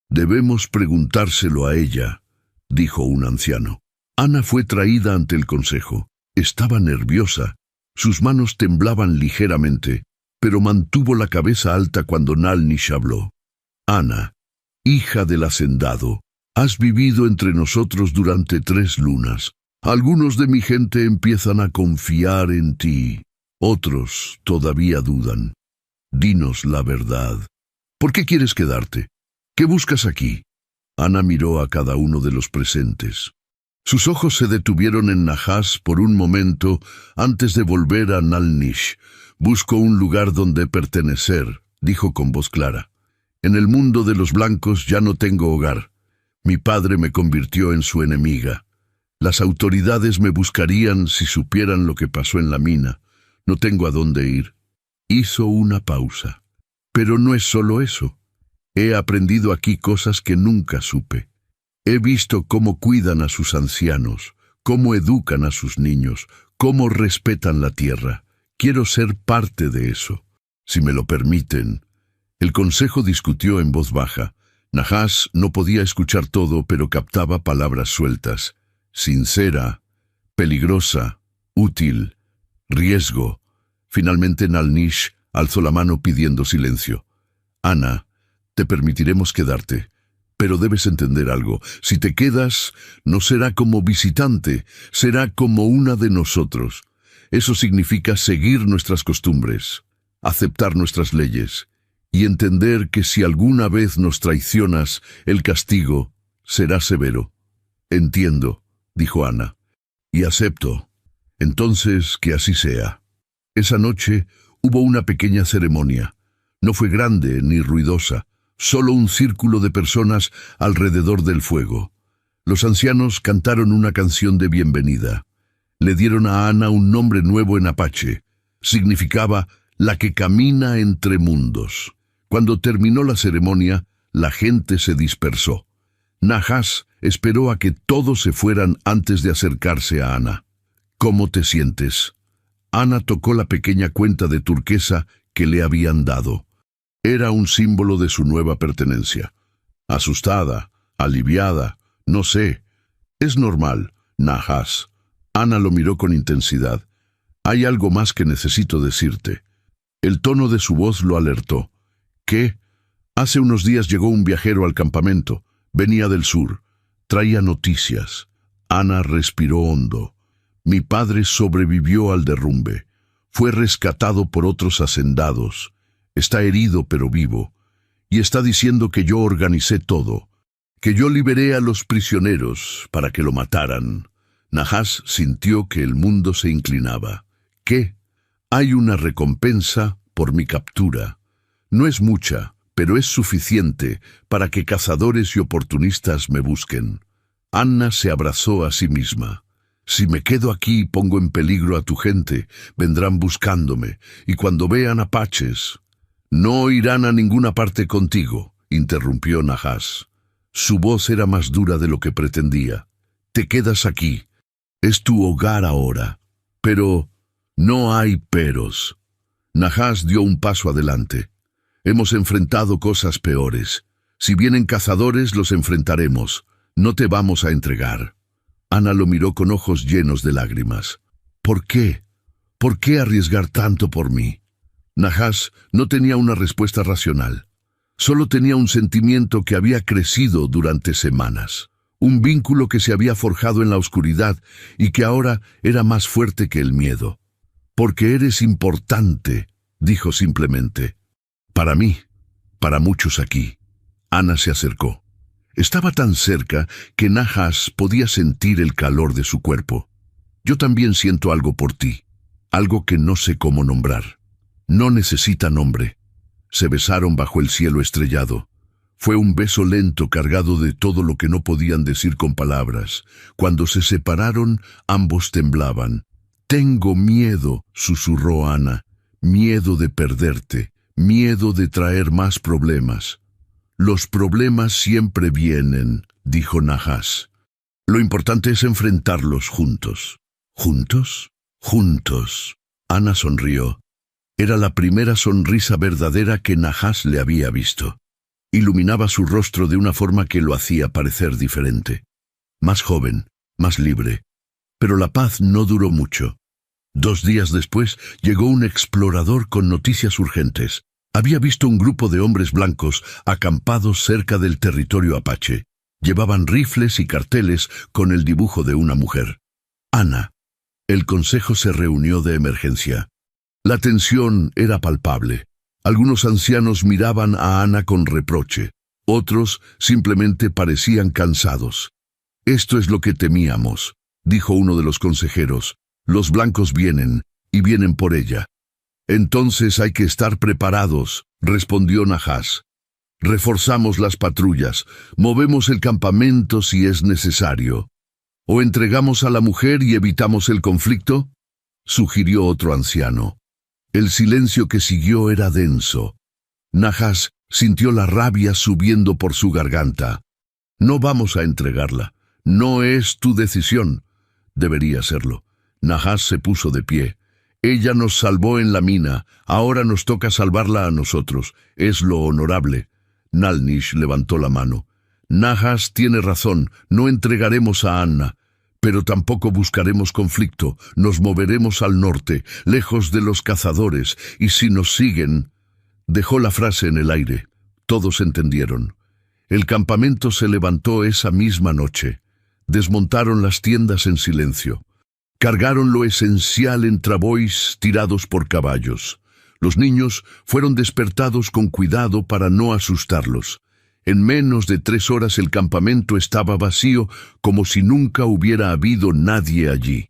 «Debemos preguntárselo a ella», dijo un anciano. Ana fue traída ante el consejo. Estaba nerviosa. Sus manos temblaban ligeramente, pero mantuvo la cabeza alta cuando Nalnish habló. «Ana, hija del hacendado, has vivido entre nosotros durante 3 lunas. Algunos de mi gente empiezan a confiar en ti. Otros todavía dudan. Dinos la verdad. ¿Por qué quieres quedarte? ¿Qué buscas aquí?» Ana miró a cada uno de los presentes. Sus ojos se detuvieron en Nahas por un momento antes de volver a Nalnish. «Busco un lugar donde pertenecer», dijo con voz clara. «En el mundo de los blancos ya no tengo hogar. Mi padre me convirtió en su enemiga. Las autoridades me buscarían si supieran lo que pasó en la mina. No tengo a dónde ir». Hizo una pausa. «Pero no es solo eso. He aprendido aquí cosas que nunca supe. He visto cómo cuidan a sus ancianos, cómo educan a sus niños, cómo respetan la tierra. Quiero ser parte de eso. Si me lo permiten». El consejo discutió en voz baja. Nahas no podía escuchar todo, pero captaba palabras sueltas. Sincera, peligrosa, útil, riesgo. Finalmente Nalnish Alzó la mano pidiendo silencio. Ana, te permitiremos quedarte. Pero debes entender algo. Si te quedas, no será como visitante, será como una de nosotros. Eso significa seguir nuestras costumbres, aceptar nuestras leyes y entender que si alguna vez nos traicionas, el castigo será severo. Entiendo, dijo Ana, y acepto. Entonces, que así sea. Esa noche hubo una pequeña ceremonia. No fue grande ni ruidosa, solo un círculo de personas alrededor del fuego. Los ancianos cantaron una canción de bienvenida. Le dieron a Ana un nombre nuevo en apache. Significaba la que camina entre mundos. Cuando terminó la ceremonia, la gente se dispersó. Nahas esperó a que todos se fueran antes de acercarse a Ana. ¿Cómo te sientes? Ana tocó la pequeña cuenta de turquesa que le habían dado. Era un símbolo de su nueva pertenencia. Asustada, aliviada, no sé. Es normal, Nahas. Ana lo miró con intensidad. Hay algo más que necesito decirte. El tono de su voz lo alertó. ¿Qué? Hace unos días llegó un viajero al campamento. Venía del sur. Traía noticias. Ana respiró hondo. Mi padre sobrevivió al derrumbe. Fue rescatado por otros hacendados. Está herido pero vivo. Y está diciendo que yo organicé todo. Que yo liberé a los prisioneros para que lo mataran. Nahas sintió que el mundo se inclinaba. ¿Qué? Hay una recompensa por mi captura. No es mucha, pero es suficiente para que cazadores y oportunistas me busquen. Ana se abrazó a sí misma. Si me quedo aquí y pongo en peligro a tu gente, vendrán buscándome, y cuando vean apaches... No irán a ninguna parte contigo, interrumpió Nahas. Su voz era más dura de lo que pretendía. Te quedas aquí. Es tu hogar ahora. Pero no hay peros. Nahas dio un paso adelante. Hemos enfrentado cosas peores. Si vienen cazadores, los enfrentaremos. No te vamos a entregar. Ana lo miró con ojos llenos de lágrimas. ¿Por qué? ¿Por qué arriesgar tanto por mí? Nahas no tenía una respuesta racional. Solo tenía un sentimiento que había crecido durante semanas. Un vínculo que se había forjado en la oscuridad y que ahora era más fuerte que el miedo. Porque eres importante, dijo simplemente. Para mí, para muchos aquí. Ana se acercó. Estaba tan cerca que Nahas podía sentir el calor de su cuerpo. Yo también siento algo por ti, algo que no sé cómo nombrar. No necesita nombre. Se besaron bajo el cielo estrellado. Fue un beso lento cargado de todo lo que no podían decir con palabras. Cuando se separaron, ambos temblaban. Tengo miedo, susurró Ana. Miedo de perderte, miedo de traer más problemas. Los problemas siempre vienen, dijo Nahas. Lo importante es enfrentarlos juntos. ¿Juntos? Juntos. Ana sonrió. Era la primera sonrisa verdadera que Nahas le había visto. Iluminaba su rostro de una forma que lo hacía parecer diferente. Más joven, más libre. Pero la paz no duró mucho. 2 días después llegó un explorador con noticias urgentes. Había visto un grupo de hombres blancos acampados cerca del territorio apache. Llevaban rifles y carteles con el dibujo de una mujer. Ana. El consejo se reunió de emergencia. La tensión era palpable. Algunos ancianos miraban a Ana con reproche. Otros simplemente parecían cansados. Esto es lo que temíamos, dijo uno de los consejeros. Los blancos vienen, y vienen por ella. Entonces hay que estar preparados, respondió Nahas. Reforzamos las patrullas, movemos el campamento si es necesario. ¿O entregamos a la mujer y evitamos el conflicto?, sugirió otro anciano. El silencio que siguió era denso. Nahas sintió la rabia subiendo por su garganta. No vamos a entregarla. No es tu decisión. Debería serlo. Nahas se puso de pie. Ella nos salvó en la mina. Ahora nos toca salvarla a nosotros. Es lo honorable. Nalnish levantó la mano. Nahas tiene razón. No entregaremos a Anna. Pero tampoco buscaremos conflicto, nos moveremos al norte, lejos de los cazadores, y si nos siguen... Dejó la frase en el aire. Todos entendieron. El campamento se levantó esa misma noche. Desmontaron las tiendas en silencio. Cargaron lo esencial en travois tirados por caballos. Los niños fueron despertados con cuidado para no asustarlos. En menos de 3 horas el campamento estaba vacío, como si nunca hubiera habido nadie allí.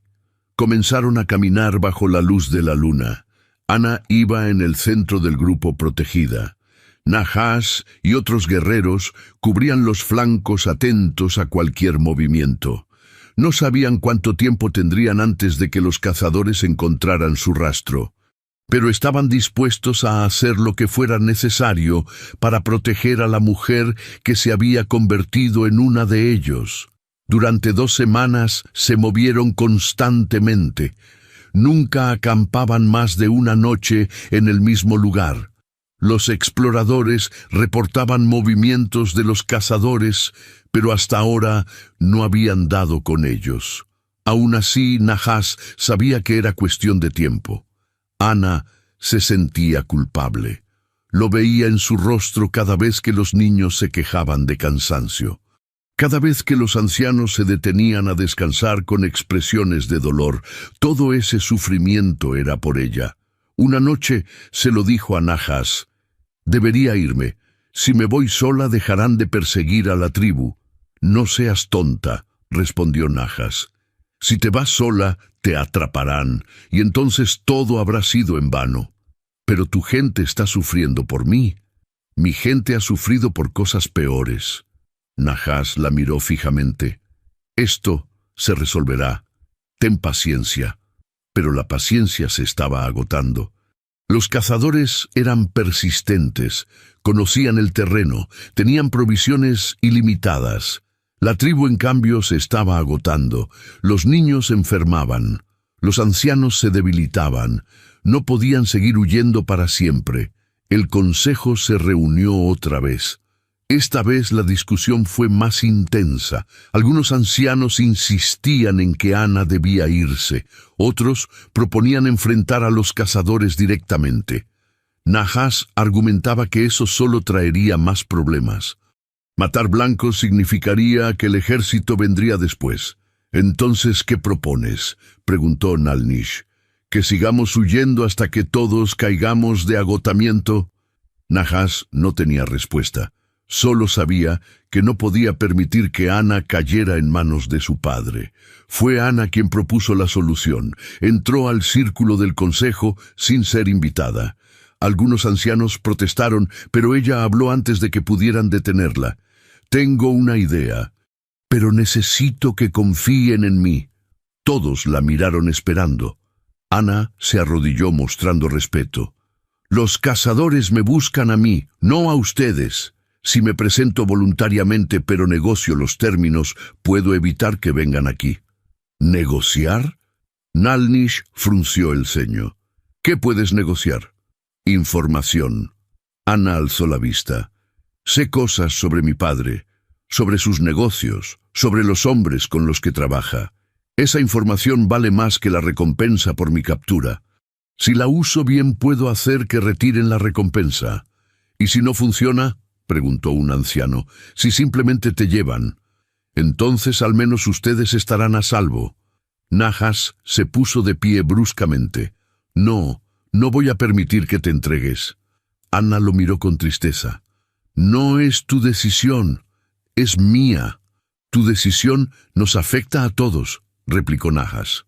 Comenzaron a caminar bajo la luz de la luna. Ana iba en el centro del grupo protegida. Nahash y otros guerreros cubrían los flancos atentos a cualquier movimiento. No sabían cuánto tiempo tendrían antes de que los cazadores encontraran su rastro, pero estaban dispuestos a hacer lo que fuera necesario para proteger a la mujer que se había convertido en una de ellos. Durante 2 semanas se movieron constantemente. Nunca acampaban más de una noche en el mismo lugar. Los exploradores reportaban movimientos de los cazadores, pero hasta ahora no habían dado con ellos. Aún así, Nahash sabía que era cuestión de tiempo. Ana se sentía culpable. Lo veía en su rostro cada vez que los niños se quejaban de cansancio. Cada vez que los ancianos se detenían a descansar con expresiones de dolor, todo ese sufrimiento era por ella. Una noche se lo dijo a Nahash: «Debería irme. Si me voy sola dejarán de perseguir a la tribu». «No seas tonta», respondió Nahash. «Si te vas sola, te atraparán, y entonces todo habrá sido en vano. Pero tu gente está sufriendo por mí. Mi gente ha sufrido por cosas peores». Nahash la miró fijamente. «Esto se resolverá. Ten paciencia». Pero la paciencia se estaba agotando. Los cazadores eran persistentes, conocían el terreno, tenían provisiones ilimitadas. La tribu, en cambio, se estaba agotando. Los niños enfermaban. Los ancianos se debilitaban. No podían seguir huyendo para siempre. El consejo se reunió otra vez. Esta vez la discusión fue más intensa. Algunos ancianos insistían en que Ana debía irse. Otros proponían enfrentar a los cazadores directamente. Nahash argumentaba que eso solo traería más problemas. Matar blancos significaría que el ejército vendría después. «Entonces, ¿qué propones?», preguntó Nalnish. «¿Que sigamos huyendo hasta que todos caigamos de agotamiento?» Nahash no tenía respuesta. Solo sabía que no podía permitir que Ana cayera en manos de su padre. Fue Ana quien propuso la solución. Entró al círculo del consejo sin ser invitada. Algunos ancianos protestaron, pero ella habló antes de que pudieran detenerla. «Tengo una idea, pero necesito que confíen en mí». Todos la miraron esperando. Ana se arrodilló mostrando respeto. «Los cazadores me buscan a mí, no a ustedes. Si me presento voluntariamente pero negocio los términos, puedo evitar que vengan aquí». «¿Negociar?». Nalnish frunció el ceño. «¿Qué puedes negociar?». «Información». Ana alzó la vista. «Sé cosas sobre mi padre, sobre sus negocios, sobre los hombres con los que trabaja. Esa información vale más que la recompensa por mi captura. Si la uso bien, puedo hacer que retiren la recompensa. ¿Y si no funciona?», preguntó un anciano. «Si simplemente te llevan, entonces al menos ustedes estarán a salvo». Nahash se puso de pie bruscamente. «No, no voy a permitir que te entregues». Ana lo miró con tristeza. «No es tu decisión, es mía. Tu decisión nos afecta a todos», replicó Nahash.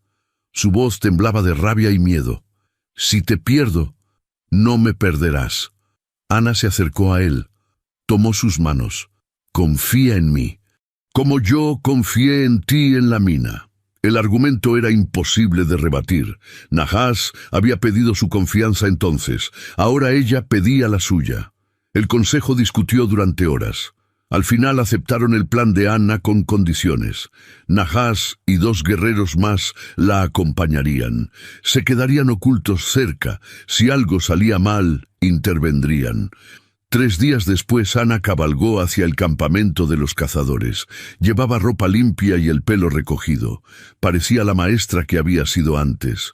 Su voz temblaba de rabia y miedo. «Si te pierdo, no me perderás». Ana se acercó a él. Tomó sus manos. «Confía en mí, como yo confié en ti en la mina». El argumento era imposible de rebatir. Nahash había pedido su confianza entonces. Ahora ella pedía la suya. El consejo discutió durante horas. Al final aceptaron el plan de Ana con condiciones. Nahash y 2 guerreros más la acompañarían. Se quedarían ocultos cerca. Si algo salía mal, intervendrían. 3 días después, Ana cabalgó hacia el campamento de los cazadores. Llevaba ropa limpia y el pelo recogido. Parecía la maestra que había sido antes.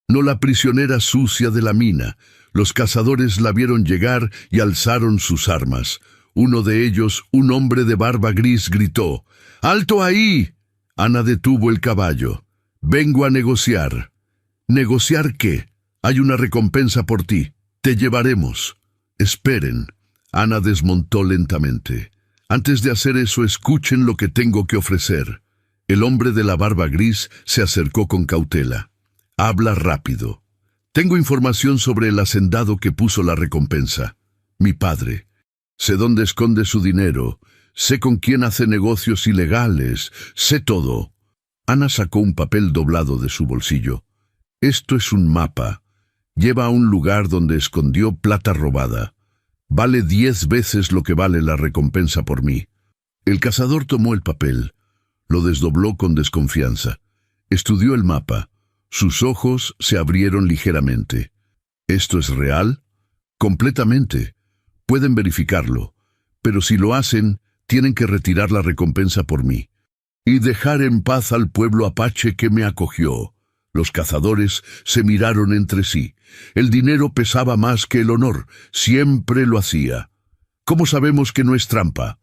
No la prisionera sucia de la mina. Los cazadores la vieron llegar y alzaron sus armas. Uno de ellos, un hombre de barba gris, gritó: «¡Alto ahí!». Ana detuvo el caballo. «Vengo a negociar». «¿Negociar qué? Hay una recompensa por ti. Te llevaremos». «Esperen». Ana desmontó lentamente. «Antes de hacer eso, escuchen lo que tengo que ofrecer». El hombre de la barba gris se acercó con cautela. «Habla rápido». «Tengo información sobre el hacendado que puso la recompensa. Mi padre. Sé dónde esconde su dinero. Sé con quién hace negocios ilegales. Sé todo». Ana sacó un papel doblado de su bolsillo. «Esto es un mapa. Lleva a un lugar donde escondió plata robada. Vale 10 veces lo que vale la recompensa por mí». El cazador tomó el papel. Lo desdobló con desconfianza. Estudió el mapa. Sus ojos se abrieron ligeramente. «¿Esto es real?» «Completamente. Pueden verificarlo. Pero si lo hacen, tienen que retirar la recompensa por mí. Y dejar en paz al pueblo apache que me acogió». Los cazadores se miraron entre sí. El dinero pesaba más que el honor. Siempre lo hacía. «¿Cómo sabemos que no es trampa?»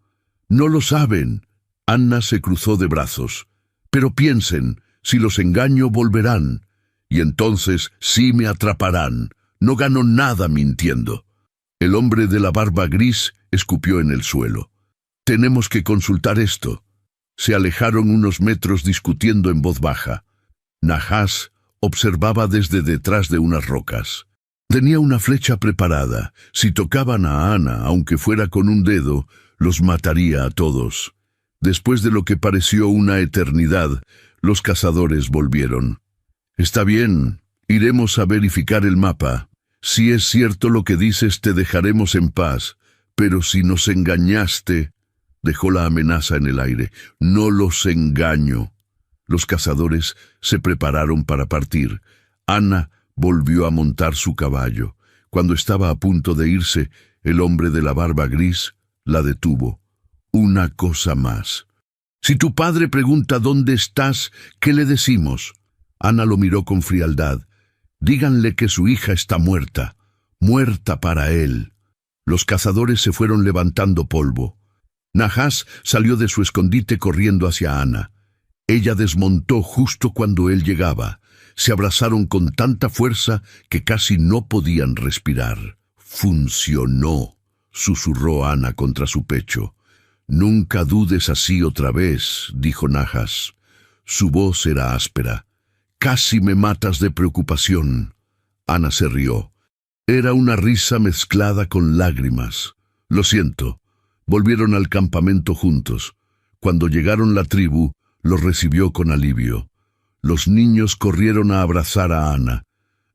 «No lo saben». Ana se cruzó de brazos. «Pero piensen, si los engaño volverán. Y entonces sí me atraparán. No gano nada mintiendo». El hombre de la barba gris escupió en el suelo. «Tenemos que consultar esto». Se alejaron unos metros discutiendo en voz baja. Nahas observaba desde detrás de unas rocas. Tenía una flecha preparada. Si tocaban a Ana, aunque fuera con un dedo, los mataría a todos. Después de lo que pareció una eternidad, los cazadores volvieron. «Está bien, iremos a verificar el mapa. Si es cierto lo que dices, te dejaremos en paz. Pero si nos engañaste...». Dejó la amenaza en el aire. «No los engaño». Los cazadores se prepararon para partir. Ana volvió a montar su caballo. Cuando estaba a punto de irse, el hombre de la barba gris la detuvo. «Una cosa más. Si tu padre pregunta dónde estás, ¿qué le decimos?». Ana lo miró con frialdad. «Díganle que su hija está muerta. Muerta para él». Los cazadores se fueron levantando polvo. Nahas salió de su escondite corriendo hacia Ana. Ella desmontó justo cuando él llegaba. Se abrazaron con tanta fuerza que casi no podían respirar. «Funcionó», susurró Ana contra su pecho. «Nunca dudes así otra vez», dijo Nahas. Su voz era áspera. «Casi me matas de preocupación». Ana se rió. Era una risa mezclada con lágrimas. «Lo siento». Volvieron al campamento juntos. Cuando llegaron la tribu, los recibió con alivio. Los niños corrieron a abrazar a Ana.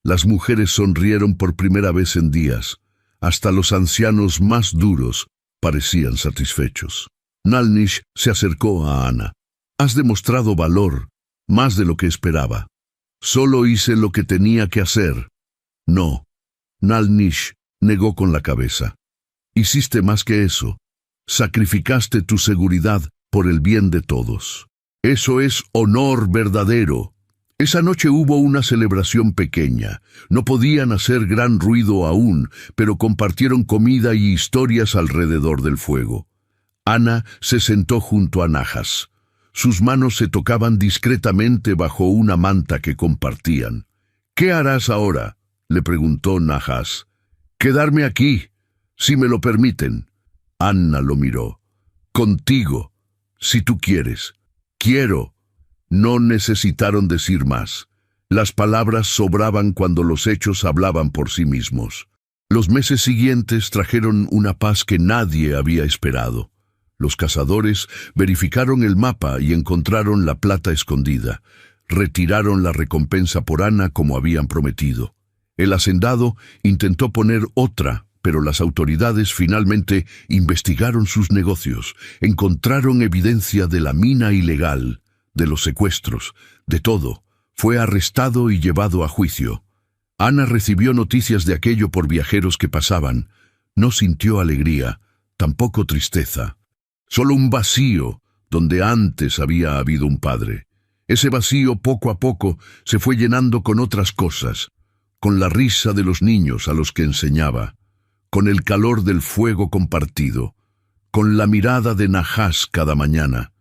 Las mujeres sonrieron por primera vez en días. Hasta los ancianos más duros parecían satisfechos. Nalnish se acercó a Ana. «Has demostrado valor, más de lo que esperaba». «Solo hice lo que tenía que hacer». «No». Nalnish negó con la cabeza. «Hiciste más que eso. Sacrificaste tu seguridad por el bien de todos. Eso es honor verdadero». Esa noche hubo una celebración pequeña. No podían hacer gran ruido aún, pero compartieron comida y historias alrededor del fuego. Ana se sentó junto a Nahas. Sus manos se tocaban discretamente bajo una manta que compartían. «¿Qué harás ahora?», le preguntó Nahas. «Quedarme aquí, si me lo permiten». Ana lo miró. «Contigo, si tú quieres». «Quiero». No necesitaron decir más. Las palabras sobraban cuando los hechos hablaban por sí mismos. Los meses siguientes trajeron una paz que nadie había esperado. Los cazadores verificaron el mapa y encontraron la plata escondida. Retiraron la recompensa por Ana como habían prometido. El hacendado intentó poner otra, pero las autoridades finalmente investigaron sus negocios. Encontraron evidencia de la mina ilegal, de los secuestros, de todo. Fue arrestado y llevado a juicio. Ana recibió noticias de aquello por viajeros que pasaban. No sintió alegría, tampoco tristeza. Solo un vacío donde antes había habido un padre. Ese vacío poco a poco se fue llenando con otras cosas, con la risa de los niños a los que enseñaba, con el calor del fuego compartido, con la mirada de Nahás cada mañana.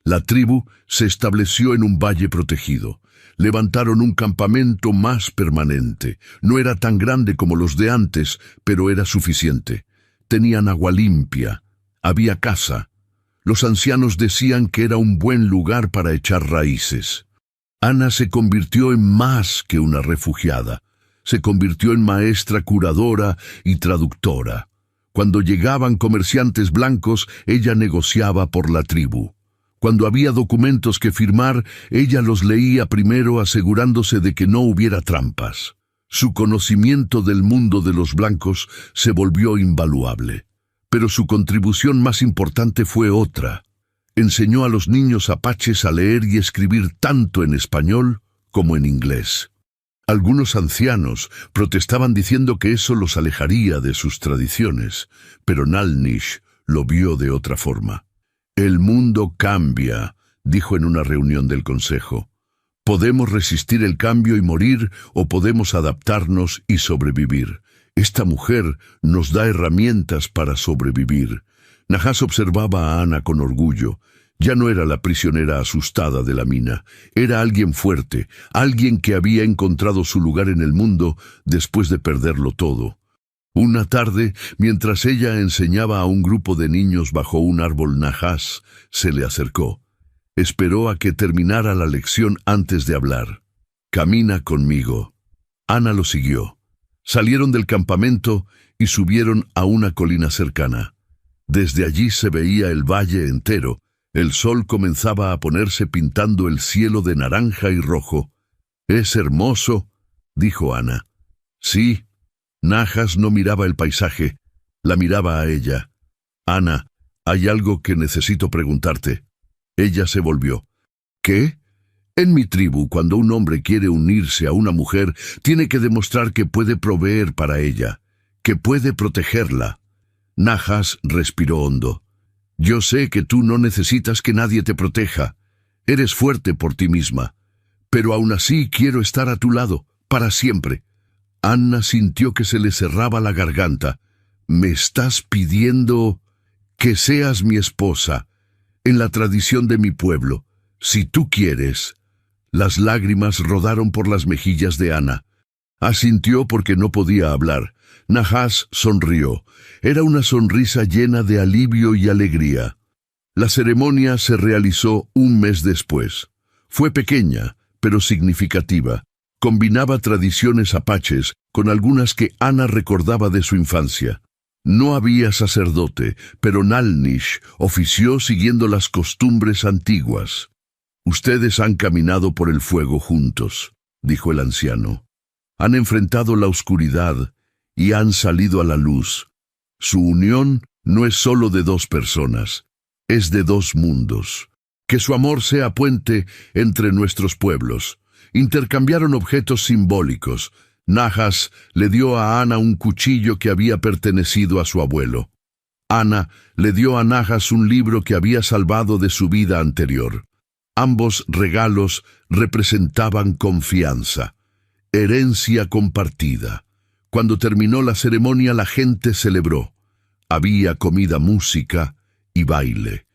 La tribu se estableció en un valle protegido. Levantaron un campamento más permanente. No era tan grande como los de antes, pero era suficiente. Tenían agua limpia, había casa. Los ancianos decían que era un buen lugar para echar raíces. Ana se convirtió en más que una refugiada. Se convirtió en maestra curadora y traductora. Cuando llegaban comerciantes blancos, ella negociaba por la tribu. Cuando había documentos que firmar, ella los leía primero asegurándose de que no hubiera trampas. Su conocimiento del mundo de los blancos se volvió invaluable. Pero su contribución más importante fue otra. Enseñó a los niños apaches a leer y escribir tanto en español como en inglés. Algunos ancianos protestaban diciendo que eso los alejaría de sus tradiciones, pero Nalnish lo vio de otra forma. «El mundo cambia», dijo en una reunión del consejo. «Podemos resistir el cambio y morir, o podemos adaptarnos y sobrevivir. Esta mujer nos da herramientas para sobrevivir». Nahás observaba a Ana con orgullo. Ya no era la prisionera asustada de la mina. Era alguien fuerte, alguien que había encontrado su lugar en el mundo después de perderlo todo. Una tarde, mientras ella enseñaba a un grupo de niños bajo un árbol, Nahás se le acercó. Esperó a que terminara la lección antes de hablar. «Camina conmigo». Ana lo siguió. Salieron del campamento y subieron a una colina cercana. Desde allí se veía el valle entero. El sol comenzaba a ponerse pintando el cielo de naranja y rojo. «Es hermoso», dijo Ana. «Sí». Nahás no miraba el paisaje, la miraba a ella. «Ana, hay algo que necesito preguntarte». Ella se volvió. «¿Qué?» «En mi tribu, cuando un hombre quiere unirse a una mujer, tiene que demostrar que puede proveer para ella, que puede protegerla». Nahás respiró hondo. «Yo sé que tú no necesitas que nadie te proteja. Eres fuerte por ti misma. Pero aún así quiero estar a tu lado, para siempre». Ana sintió que se le cerraba la garganta. «¿Me estás pidiendo que seas mi esposa? En la tradición de mi pueblo, si tú quieres». Las lágrimas rodaron por las mejillas de Ana. Asintió porque no podía hablar. Nahás sonrió. Era una sonrisa llena de alivio y alegría. La ceremonia se realizó un mes después. Fue pequeña, pero significativa. Combinaba tradiciones apaches con algunas que Ana recordaba de su infancia. No había sacerdote, pero Nalnish ofició siguiendo las costumbres antiguas. «Ustedes han caminado por el fuego juntos», dijo el anciano. «Han enfrentado la oscuridad y han salido a la luz. Su unión no es solo de dos personas, es de dos mundos. Que su amor sea puente entre nuestros pueblos». Intercambiaron objetos simbólicos. Nahás le dio a Ana un cuchillo que había pertenecido a su abuelo. Ana le dio a Nahás un libro que había salvado de su vida anterior. Ambos regalos representaban confianza, herencia compartida. Cuando terminó la ceremonia, la gente celebró. Había comida, música y baile.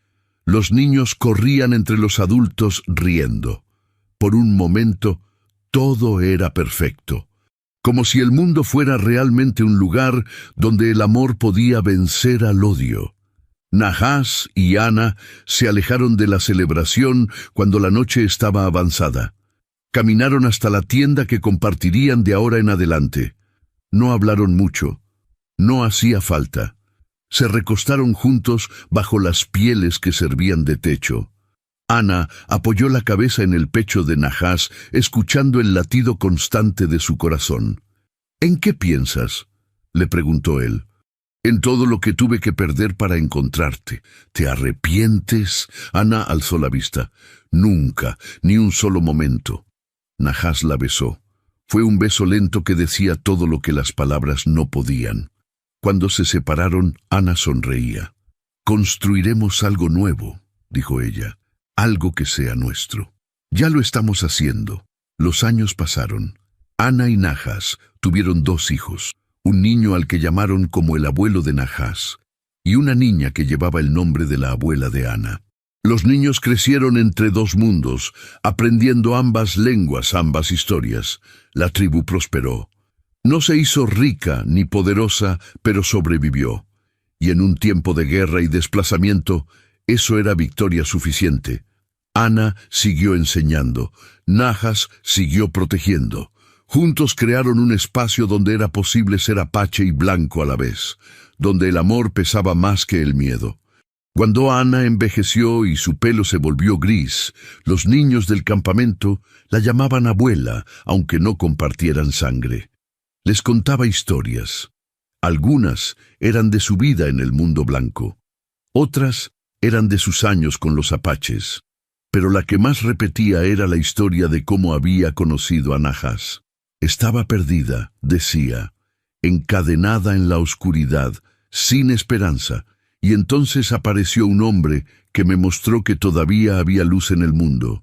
Los niños corrían entre los adultos riendo. Por un momento, todo era perfecto, como si el mundo fuera realmente un lugar donde el amor podía vencer al odio. Nahás y Ana se alejaron de la celebración cuando la noche estaba avanzada. Caminaron hasta la tienda que compartirían de ahora en adelante. No hablaron mucho. No hacía falta. Se recostaron juntos bajo las pieles que servían de techo. Ana apoyó la cabeza en el pecho de Nahás, escuchando el latido constante de su corazón. «¿En qué piensas?», le preguntó él. «En todo lo que tuve que perder para encontrarte. ¿Te arrepientes?». Ana alzó la vista. «Nunca, ni un solo momento». Nahás la besó. Fue un beso lento que decía todo lo que las palabras no podían. Cuando se separaron, Ana sonreía. «Construiremos algo nuevo», dijo ella, «algo que sea nuestro». «Ya lo estamos haciendo». Los años pasaron. Ana y Najas tuvieron 2 hijos, un niño al que llamaron como el abuelo de Najas, y una niña que llevaba el nombre de la abuela de Ana. Los niños crecieron entre 2 mundos, aprendiendo ambas lenguas, ambas historias. La tribu prosperó. No se hizo rica ni poderosa, pero sobrevivió. Y en un tiempo de guerra y desplazamiento, eso era victoria suficiente. Ana siguió enseñando, Najas siguió protegiendo. Juntos crearon un espacio donde era posible ser apache y blanco a la vez, donde el amor pesaba más que el miedo. Cuando Ana envejeció y su pelo se volvió gris, los niños del campamento la llamaban abuela, aunque no compartieran sangre. Les contaba historias. Algunas eran de su vida en el mundo blanco. Otras eran de sus años con los apaches. Pero la que más repetía era la historia de cómo había conocido a Najas. Estaba perdida, decía, encadenada en la oscuridad, sin esperanza, y entonces apareció un hombre que me mostró que todavía había luz en el mundo,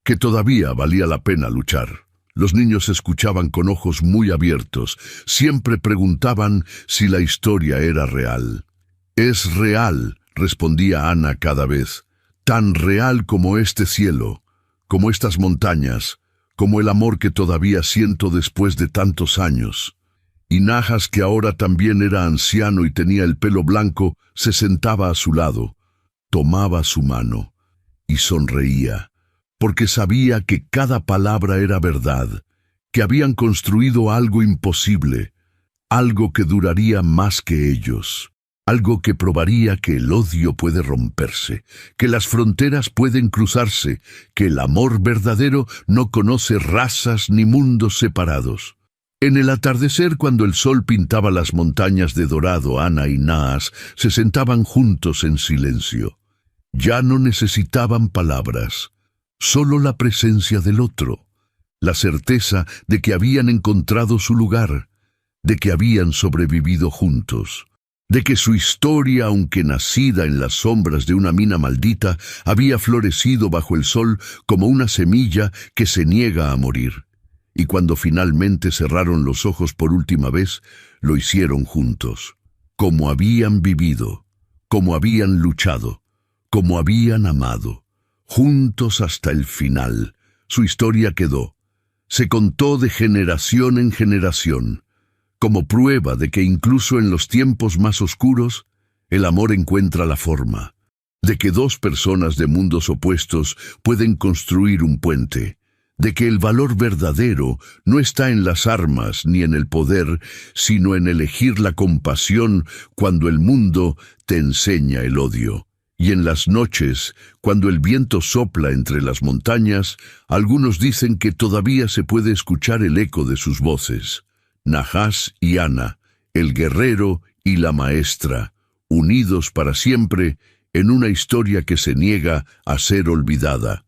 que todavía valía la pena luchar. Los niños escuchaban con ojos muy abiertos, siempre preguntaban si la historia era real. «Es real», respondía Ana cada vez, «tan real como este cielo, como estas montañas, como el amor que todavía siento después de tantos años». Y Najas, que ahora también era anciano y tenía el pelo blanco, se sentaba a su lado, tomaba su mano y sonreía, porque sabía que cada palabra era verdad, que habían construido algo imposible, algo que duraría más que ellos, algo que probaría que el odio puede romperse, que las fronteras pueden cruzarse, que el amor verdadero no conoce razas ni mundos separados. En el atardecer, cuando el sol pintaba las montañas de dorado, Ana y Najas se sentaban juntos en silencio. Ya no necesitaban palabras, solo la presencia del otro, la certeza de que habían encontrado su lugar, de que habían sobrevivido juntos, de que su historia, aunque nacida en las sombras de una mina maldita, había florecido bajo el sol como una semilla que se niega a morir. Y cuando finalmente cerraron los ojos por última vez, lo hicieron juntos, como habían vivido, como habían luchado, como habían amado, juntos hasta el final. Su historia quedó, se contó de generación en generación, como prueba de que incluso en los tiempos más oscuros, el amor encuentra la forma, de que 2 personas de mundos opuestos pueden construir un puente, de que el valor verdadero no está en las armas ni en el poder, sino en elegir la compasión cuando el mundo te enseña el odio. Y en las noches, cuando el viento sopla entre las montañas, algunos dicen que todavía se puede escuchar el eco de sus voces. Najas y Ana, el guerrero y la maestra, unidos para siempre en una historia que se niega a ser olvidada.